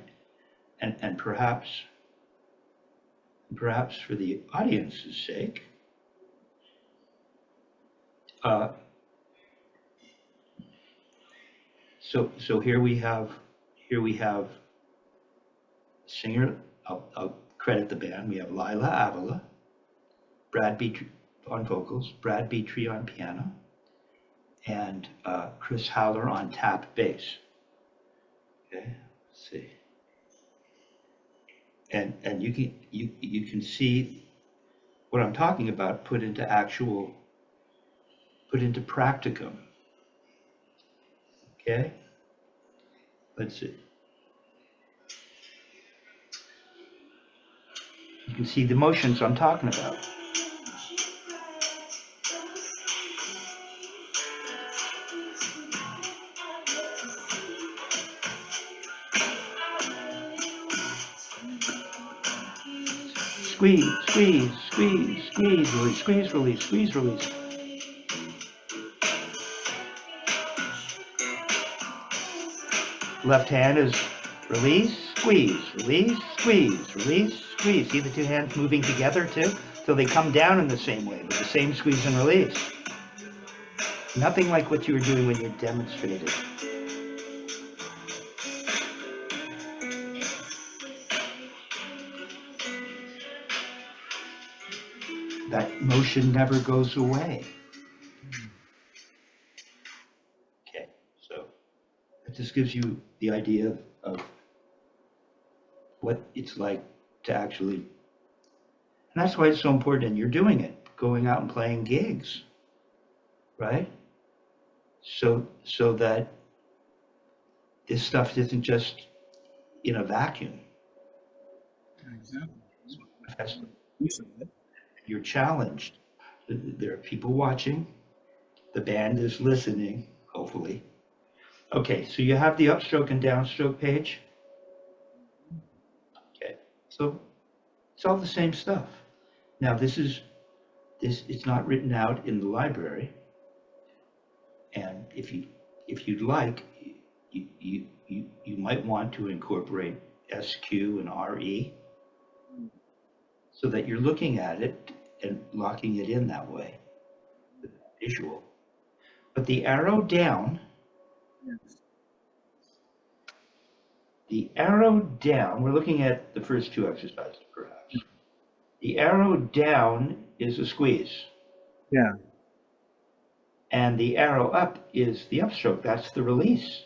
perhaps for the audience's sake, so here we have singer. I'll credit the band. We have Lila Avila, Brad Beatry on vocals, Brad Beatry on piano, and Chris Howler on tap bass. Okay, let's see. And you can see what I'm talking about put into practicum. Okay. Let's see. You can see the motions I'm talking about. Squeeze, squeeze, squeeze, squeeze, release, squeeze, release, squeeze, release. Left hand is release, squeeze, release, squeeze, release, squeeze. See the two hands moving together too? So they come down in the same way, with the same squeeze and release. Nothing like what you were doing when you demonstrated. That motion never goes away. Okay, so it just gives you the idea of what it's like to actually, and that's why it's so important, and you're doing it, going out and playing gigs, right? So that this stuff isn't just in a vacuum. Exactly. You're challenged. There are people watching. The band is listening, hopefully. Okay, so you have the upstroke and downstroke page. Okay, so it's all the same stuff. Now it's not written out in the library. And if you'd like, you might want to incorporate SQ and RE so that you're looking at it and locking it in that way, visual. But the arrow down, we're looking at the first two exercises perhaps. The arrow down is a squeeze. Yeah. And the arrow up is the upstroke. That's the release.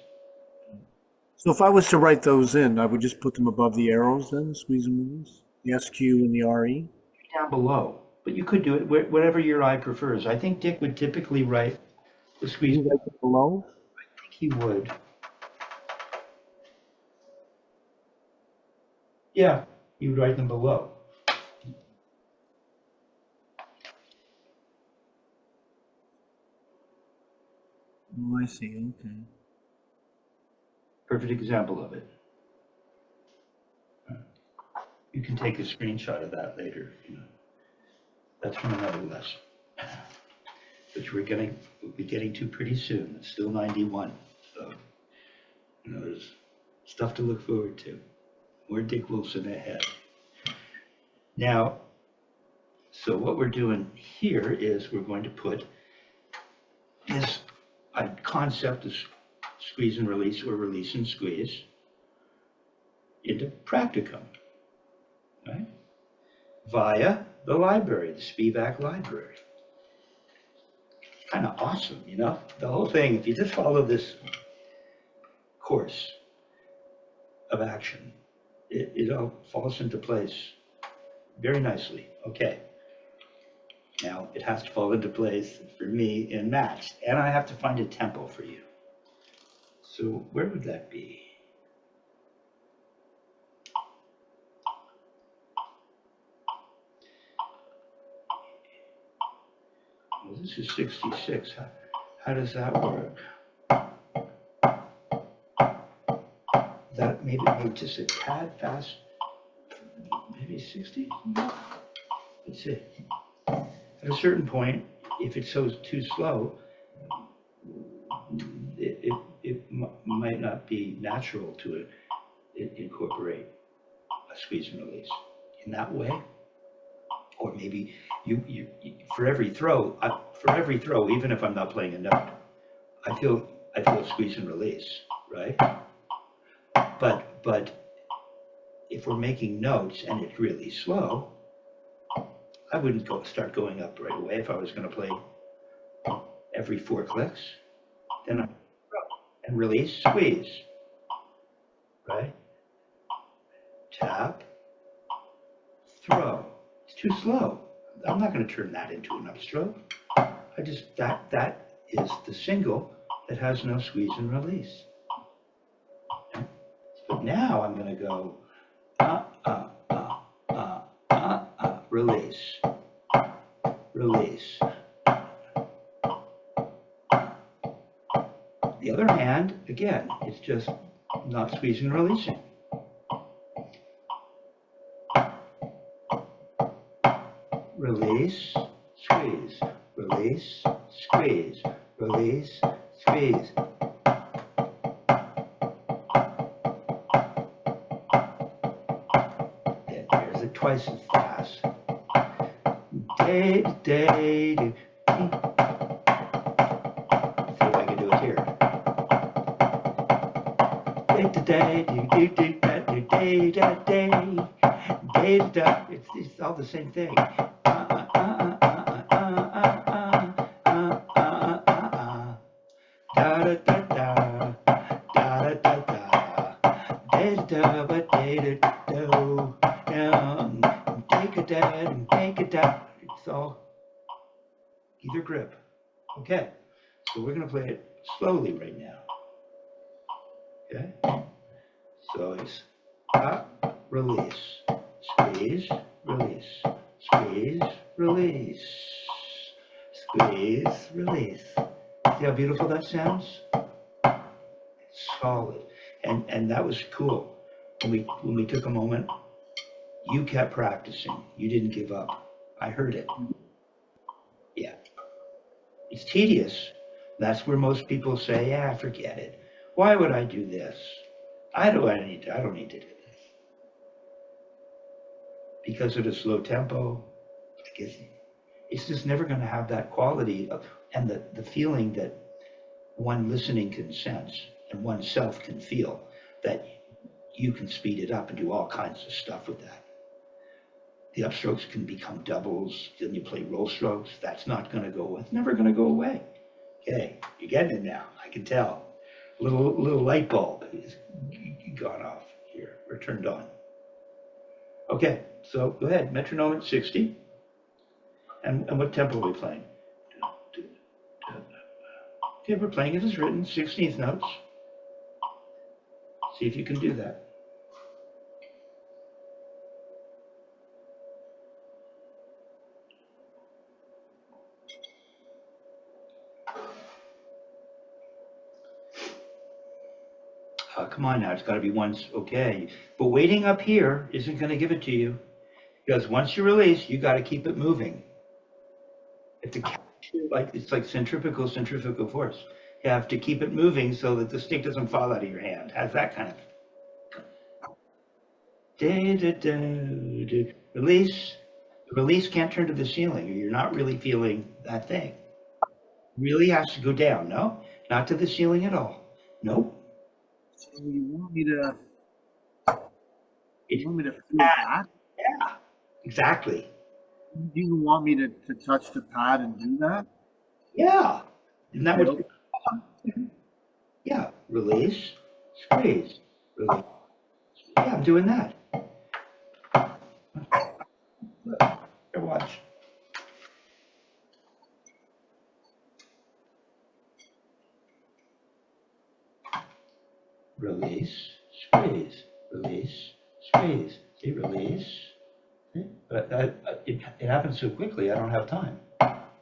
So if I was to write those in, I would just put them above the arrows then, squeeze and release? The SQ and the RE? Down below. But you could do it whatever your eye prefers. I think Dick would typically write the squeeze. Right below? I think he would. Yeah, he would write them below. Oh, I see. Okay. Perfect example of it. You can take a screenshot of that later. That's from another lesson, which we'll be getting to pretty soon. It's still 91, so there's stuff to look forward to. More Dick Wilson ahead. Now, so what we're doing here is we're going to put this concept of squeeze and release, or release and squeeze, into practicum, right? Via the library, the Spivack library. Kind of awesome, the whole thing. If you just follow this course of action, it all falls into place very nicely. Okay. Now it has to fall into place for me and matched, and I have to find a tempo for you. So where would that be? Well, this is 66. How does that work? That maybe just a tad fast. Maybe 60? Let's see. At a certain point, if it's too slow, it might not be natural to incorporate a squeeze and release in that way. Or maybe you for every throw, even if I'm not playing a note, I feel squeeze and release, right? But if we're making notes and it's really slow, I wouldn't start going up right away if I was going to play every 4 clicks. Then I and release, squeeze, right? Tap, throw. It's too slow. I'm not going to turn that into an upstroke. That is the single that has no squeeze and release. Okay. Now I'm going to go release, release. The other hand, again, it's just not squeezing and releasing. Release, squeeze, release, squeeze, release, squeeze. There's it twice as fast. Day to day. Let's see if I can do it here. Day to day, day to day. It's all the same thing. It's all either grip. Okay, so we're going to play it slowly right now. Okay, so it's release, squeeze, release, squeeze, release, squeeze, release. See how beautiful that sounds? It's solid, and that was cool. When we took a moment, you kept practicing. You didn't give up. I heard it. Yeah. It's tedious. That's where most people say, yeah, forget it. Why would I do this? I don't need to do this. Because of the slow tempo, I guess it's just never going to have that quality and the feeling that one listening can sense and oneself can feel, that you can speed it up and do all kinds of stuff with that. The upstrokes can become doubles. Then you play roll strokes. That's not going to go away. It's never going to go away. Okay, you're getting it now. I can tell. Little light bulb is gone off here or turned on. Okay, so go ahead. Metronome at 60. And what tempo are we playing? Okay, we're playing it as written, 16th notes. See if you can do that. Come on now, it's got to be once, okay. But waiting up here isn't going to give it to you. Because once you release, you got to keep it moving. If the it's like centrifugal force. You have to keep it moving so that the stick doesn't fall out of your hand. Has that kind of release. The release can't turn to the ceiling, or you're not really feeling that thing. It really has to go down, no? Not to the ceiling at all. Nope. So you want me to feel that? Yeah, exactly. Do you want me to touch the pad and do that? Yeah. Isn't that what? Yeah. Release, squeeze, release. Yeah, I'm doing that. Here, watch. Release, squeeze, release, squeeze. See, release. See? But it happens so quickly, I don't have time.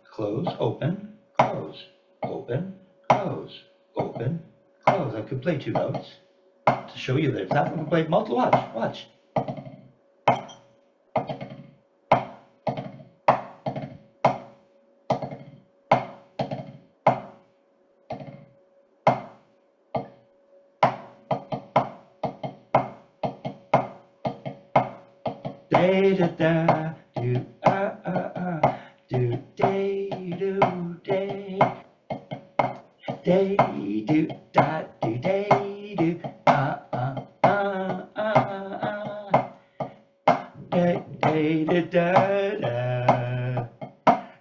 Close, open, close, open, close, open, close. I could play two notes to show you that it's not going to play multiple. Watch. Da da do do day do day day do da do day do day da da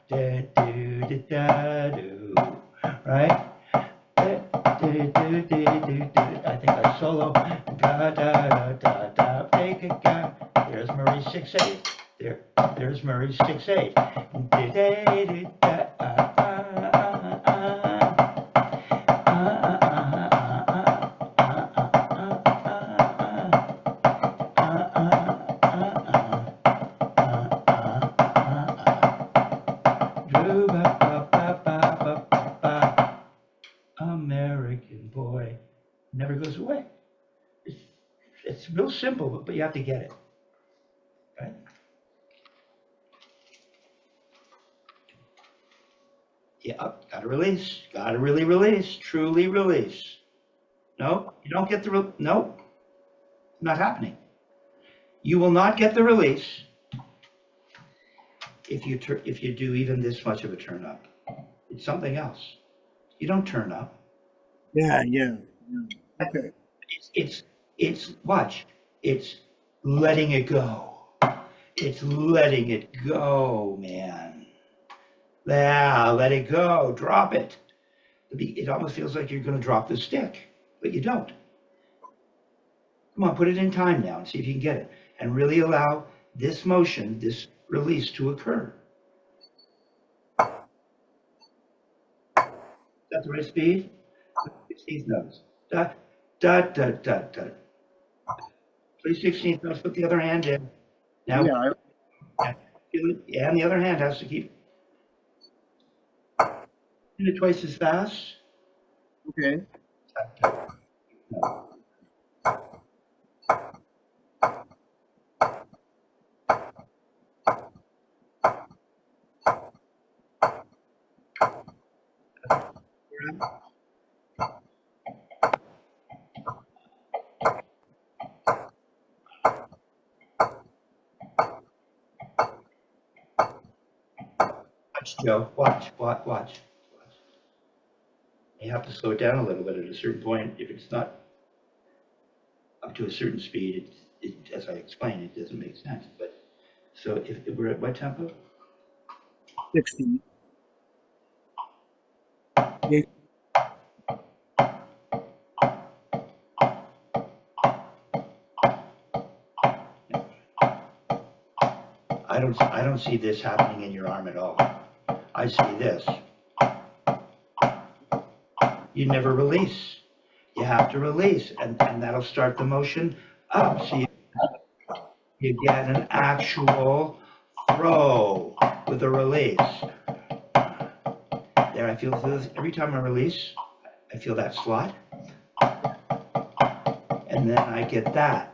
do da do, right? I think I solo da da da da take a guy. There's Murray 6/8. There's Murray 6/8. It's real simple, but you have to get it. Right? Yeah, gotta release. Gotta really release. Truly release. No, you don't get the no, not happening. You will not get the release if you do even this much of a turn up. It's something else. You don't turn up. Yeah. Okay. It's watch. It's letting it go. It's letting it go, man. Yeah, let it go. Drop it. It almost feels like you're going to drop the stick, but you don't. Come on, put it in time now and see if you can get it. And really allow this motion, this release to occur. Is that the right speed? 16th notes. Da, da, da, da, da. Play 16th notes, put the other hand in. Now, Yeah. and the other hand has to keep doing it twice as fast. Okay. Watch, Joe. Watch. You have to slow it down a little bit at a certain point. If it's not up to a certain speed, as I explained, it doesn't make sense. But so if we're at what tempo? 16. Yeah. I don't see this happening in your arm at all. I see this. You never release. You have to release, and that'll start the motion up. So you get an actual throw with a release. There, I feel this every time I release. I feel that slot, and then I get that.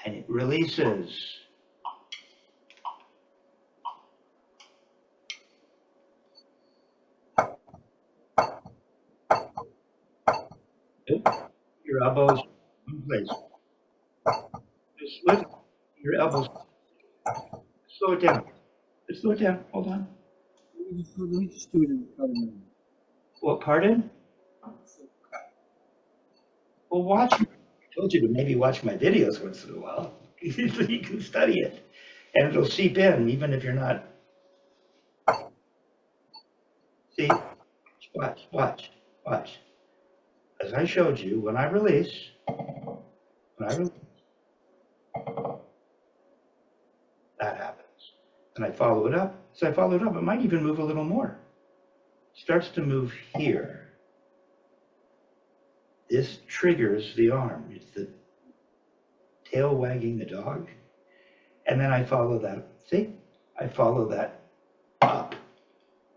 And it releases. Your elbows in place. Just lift your elbows. Slow it down. Just slow it down. Hold on. Let me just do it in other mode. What, pardon? Well, watch. I told you to maybe watch my videos once in a while. So you can study it. And it'll seep in, even if you're not. See? Watch. As I showed you, when I release, that happens. And I follow it up. As I follow it up, it might even move a little more. It starts to move here. This triggers the arm. It's the tail wagging the dog. And then I follow that. See? I follow that up.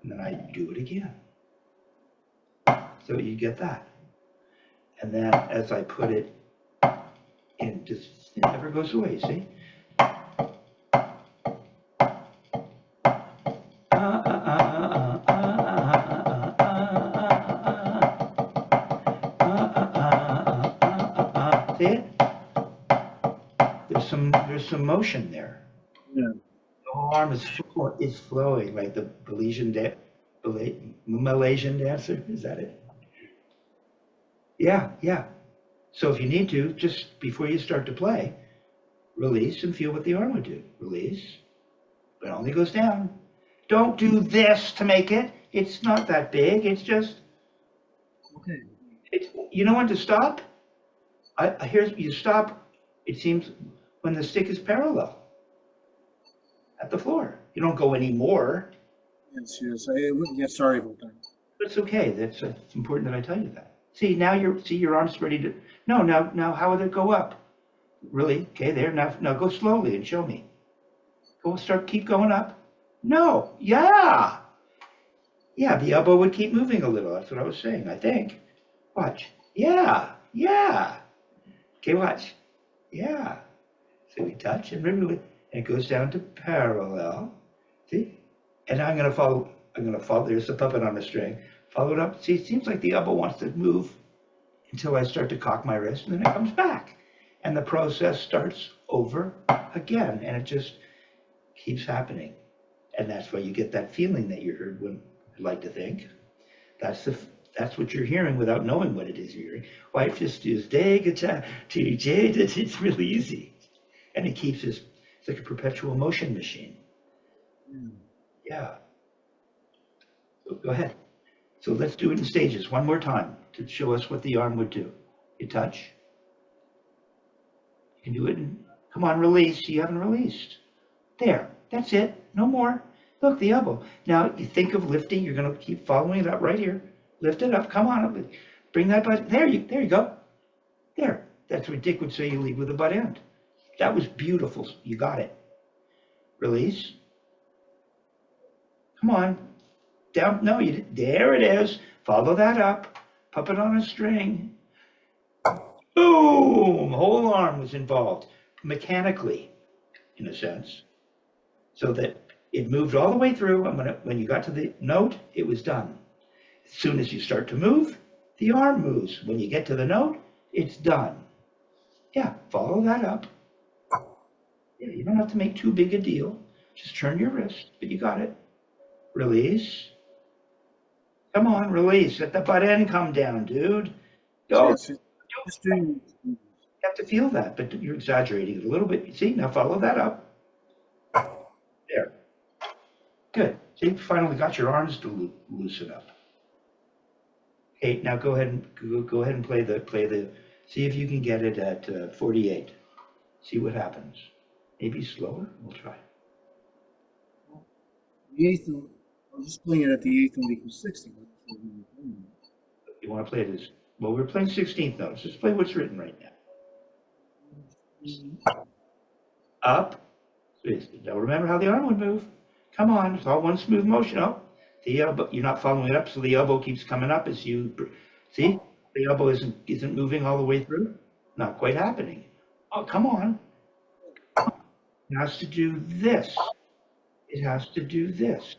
And then I do it again. So you get that. And then as I put it in, it never goes away, see? See it? There's some motion there. Yeah. The whole arm is flowing like the Malaysian dancer. Is that it? Yeah. So if you need to, just before you start to play, release and feel what the arm would do. Release, but it only goes down. Don't do this to make it. It's not that big. It's just. Okay. You know when to stop? You stop. It seems when the stick is parallel at the floor. You don't go any more. Yes. Sorry about that. That's okay. It's important that I tell you that. See, now your arm's ready to. No, now how would it go up? Really? Okay, there. Now go slowly and show me. Keep going up. No. Yeah. Yeah, the elbow would keep moving a little. That's what I was saying, I think. Watch. Yeah, yeah. Okay, watch. Yeah. So we touch and remove it, and it goes down to parallel. See? And now I'm gonna follow, there's the puppet on the string. Follow it up. See, it seems like the elbow wants to move until I start to cock my wrist, and then it comes back. And the process starts over again, and it just keeps happening. And that's why you get that feeling that you heard when I like to think. That's the that's what you're hearing without knowing what it is you're hearing. Wife just does day guitar to J. It's really easy, and it keeps us. It's like a perpetual motion machine. Yeah. So go ahead. So let's do it in stages one more time to show us what the arm would do. You touch. You can do it. Come on, release. You haven't released. There. That's it. No more. Look, the elbow. Now you think of lifting. You're going to keep following it up right here. Lift it up. Come on. Bring that butt. There you go. There. That's what Dick would say you lead with the butt end. That was beautiful. You got it. Release. Come on. Down. No, you didn't. There it is. Follow that up. Puppet on a string. Boom! Whole arm was involved mechanically, in a sense, so that it moved all the way through. And when you got to the note, it was done. As soon as you start to move, the arm moves. When you get to the note, it's done. Yeah, follow that up. Yeah, you don't have to make too big a deal. Just turn your wrist, but you got it. Release. Come on, release. Let the butt end come down, dude. Go. You have to feel that, but you're exaggerating it a little bit. See, now follow that up. There. Good. So you finally got your arms to loosen up. Okay, now go ahead and play the. See if you can get it at 48. See what happens. Maybe slower. We'll try. The eighth. I was just playing it at the eighth note equals 60. You want to play this? Well, we're playing 16th notes. Just play what's written right now. Up. Now remember how the arm would move. Come on, it's all one smooth motion. Oh, the elbow. You're not following it up, so the elbow keeps coming up as you see. The elbow isn't moving all the way through. Not quite happening. Oh, come on. It has to do this. It has to do this.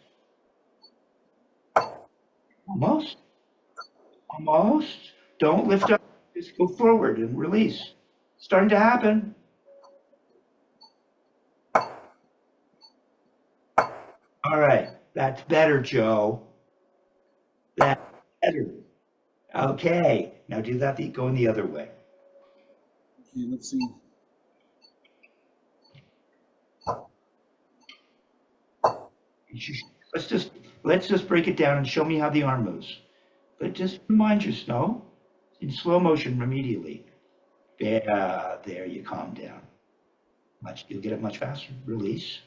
Almost. Almost. Don't lift up. Just go forward and release. Starting to happen. All right. That's better, Joe. That's better. Okay. Now do that going the other way. Okay, let's see. Let's just break it down and show me how the arm moves. But just remind yourself in slow motion immediately. There you calm down. You'll get it much faster. Release.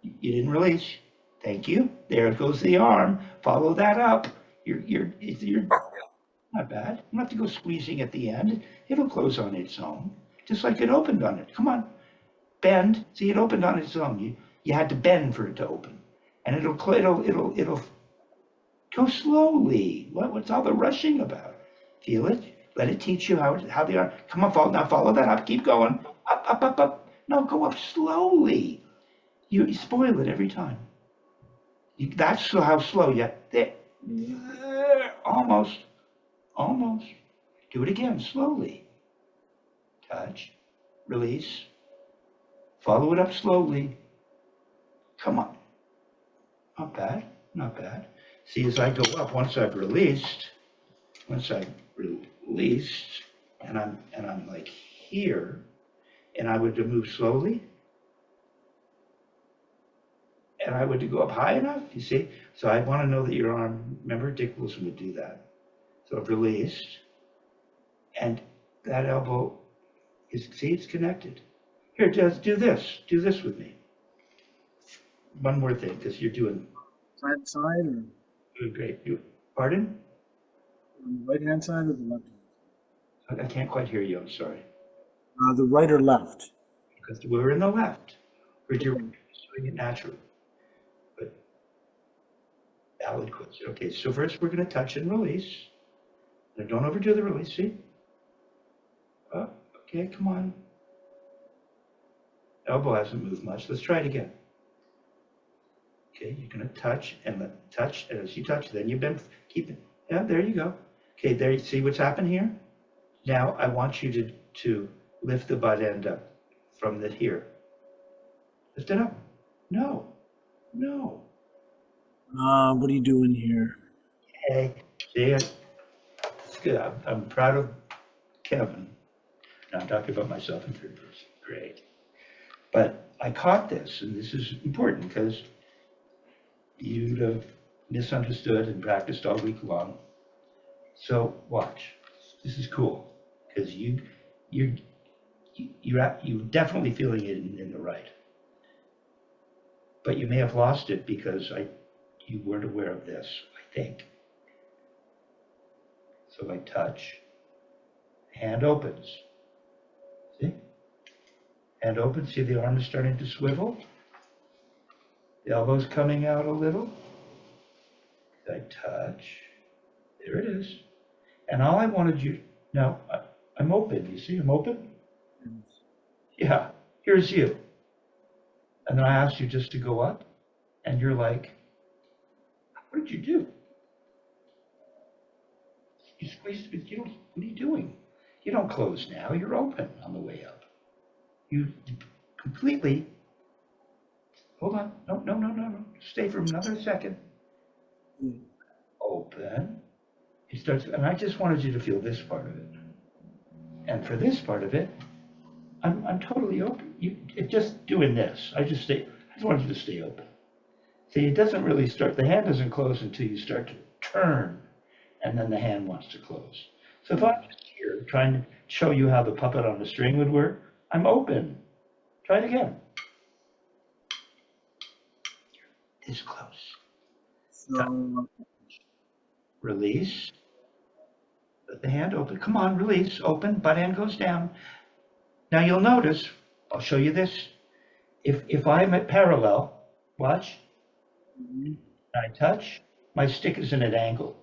You didn't release. Thank you. There goes the arm. Follow that up. You're not bad. You don't have to go squeezing at the end. It'll close on its own, just like it opened on it. Come on, bend. See, it opened on its own. You had to bend for it to open, and it'll go slowly. What's all the rushing about? Feel it. Let it teach you how the arm. Come on, now follow that up. Keep going. Up. No, go up slowly. You spoil it every time. That's how slow you. There. Almost. Do it again, slowly. Touch. Release. Follow it up slowly. Come on. Not bad. See, as I go up, once I've released, and I'm like here, and I would move slowly, and I would go up high enough, you see? So I want to know that your arm, remember Dick Wilson would do that. So I've released, and that elbow see, it's connected. Here, just do this with me. One more thing, because you're doing side to side or doing great. Pardon? On the right hand side or the left hand? I can't quite hear you. I'm sorry. The right or left? Because we're in the left. We're doing it naturally. But Valid question. Okay, so first we're going to touch and release. Now don't overdo the release, see? Oh, okay, come on. Elbow hasn't moved much. Let's try it again. Okay, you're going to touch and touch, and as you touch, then you bend, keep it. Yeah, there you go. Okay, there you see what's happened here? Now I want you to lift the butt end up from the here. Lift it up. No, no. What are you doing here? Hey, see it? It's good. I'm proud of Kevin. Now I'm talking about myself in third person. Great. But I caught this, and this is important because you'd have misunderstood and practiced all week long. So watch. This is cool because you're definitely feeling it in the right, but you may have lost it because you weren't aware of this, I think. So I touch, hand opens. See? Hand opens, see the arm is starting to swivel? The elbow's coming out a little. I touch, there it is. And all I wanted you, now I'm open, you see I'm open? Yeah, here's you. And then I asked you just to go up, and you're like, what did you do? You squeezed it, what are you doing? You don't close now, you're open on the way up. You completely, hold on, no, stay for another second. Open, it starts, and I just wanted you to feel this part of it. And for this part of it, I'm totally open. It's just doing this. I just wanted you to stay open. See, it doesn't really start, the hand doesn't close until you start to turn, and then the hand wants to close. So if I'm just here trying to show you how the puppet on the string would work, I'm open. Try it again. This close. So, Release. Let the hand open. Come on, release, open, butt end goes down. Now you'll notice, I'll show you this. If I'm at parallel, watch, I touch, my stick is in an angle.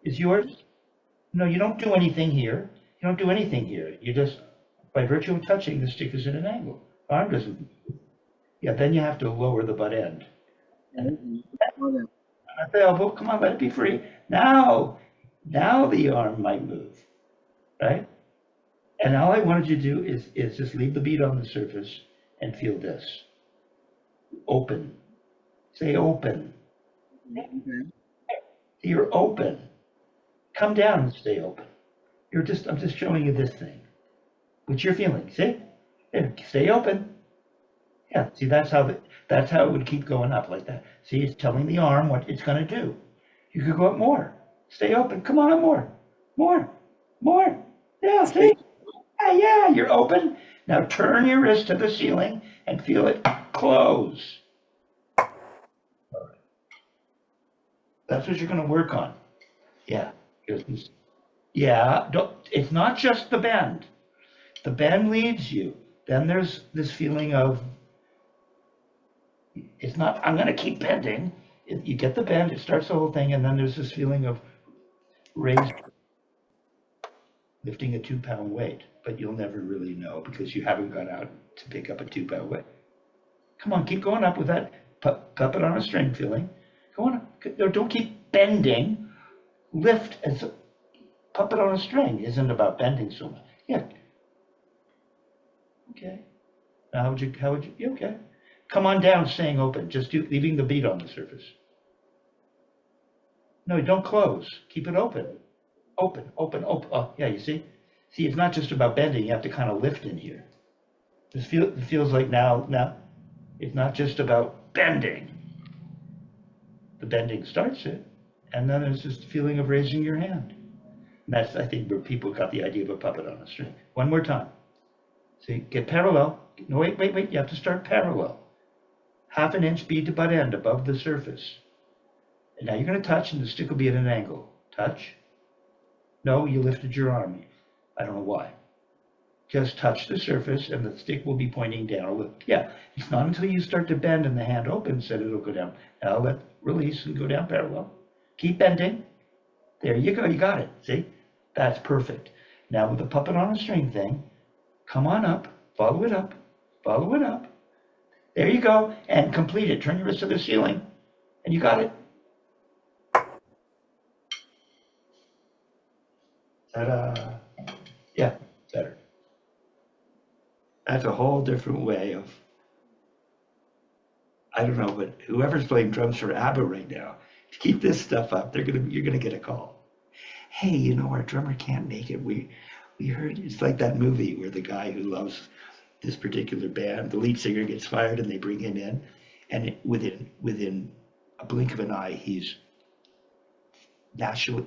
Is yours? No, you don't do anything here. You don't do anything here. You just, by virtue of touching, the stick is in an angle. Arm doesn't move. Yeah, then you have to lower the butt end. And at the elbow, come on, let it be free. Now the arm might move, right? And all I wanted you to do is just leave the bead on the surface and feel this. Open. Say open. You're open. Come down and stay open. I'm just showing you this thing, which you're feeling. See? There, stay open. Yeah, see, that's how it would keep going up like that. See, it's telling the arm what it's going to do. You could go up more. Stay open. Come on up more. More. Yeah, see? Yeah, you're open. Now turn your wrist to the ceiling and feel it close. All right. That's what you're going to work on. Yeah. Yeah, it's not just the bend. The bend leads you. Then there's this feeling of, it's not, I'm going to keep bending. You get the bend, it starts the whole thing, and then there's this feeling of raised, lifting a 2-pound weight, but you'll never really know because you haven't gone out to pick up a 2-pound weight. Come on, keep going up with that puppet on a string feeling. Go on, no, don't keep bending. Lift as a puppet on a string isn't about bending so much. Yeah. Okay. Now how would you, okay. Come on down, staying open, just leaving the bead on the surface. No, don't close, keep it open. Open. Oh, yeah, you see? See, it's not just about bending, you have to kind of lift in here. It feels like now, it's not just about bending. The bending starts it, and then there's this feeling of raising your hand. And that's, I think, where people got the idea of a puppet on a string. One more time. See, get parallel. No, wait, you have to start parallel. 1/2 inch bead to butt end above the surface. And now you're going to touch, and the stick will be at an angle. Touch. No, you lifted your arm. I don't know why. Just touch the surface, and the stick will be pointing down. Yeah, it's not until you start to bend and the hand opens that it'll go down. Now release, and go down parallel. Keep bending. There you go, you got it. See? That's perfect. Now with the puppet on a string thing, come on up, follow it up, follow it up. There you go, and complete it. Turn your wrist to the ceiling, and you got it. Ta-da. Yeah, better. That's a whole different way of, I don't know, but whoever's playing drums for ABBA right now, to keep this stuff up, you're gonna get a call. Hey, you know, our drummer can't make it. We heard it's like that movie where the guy who loves this particular band, the lead singer gets fired and they bring him in, and within a blink of an eye, he's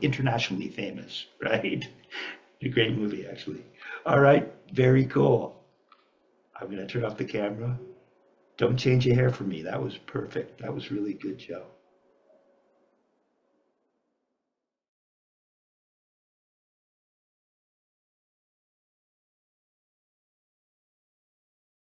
internationally famous, right? A great movie, actually. All right, very cool. I'm gonna turn off the camera. Don't change your hair for me. That was perfect. That was really good, Joe.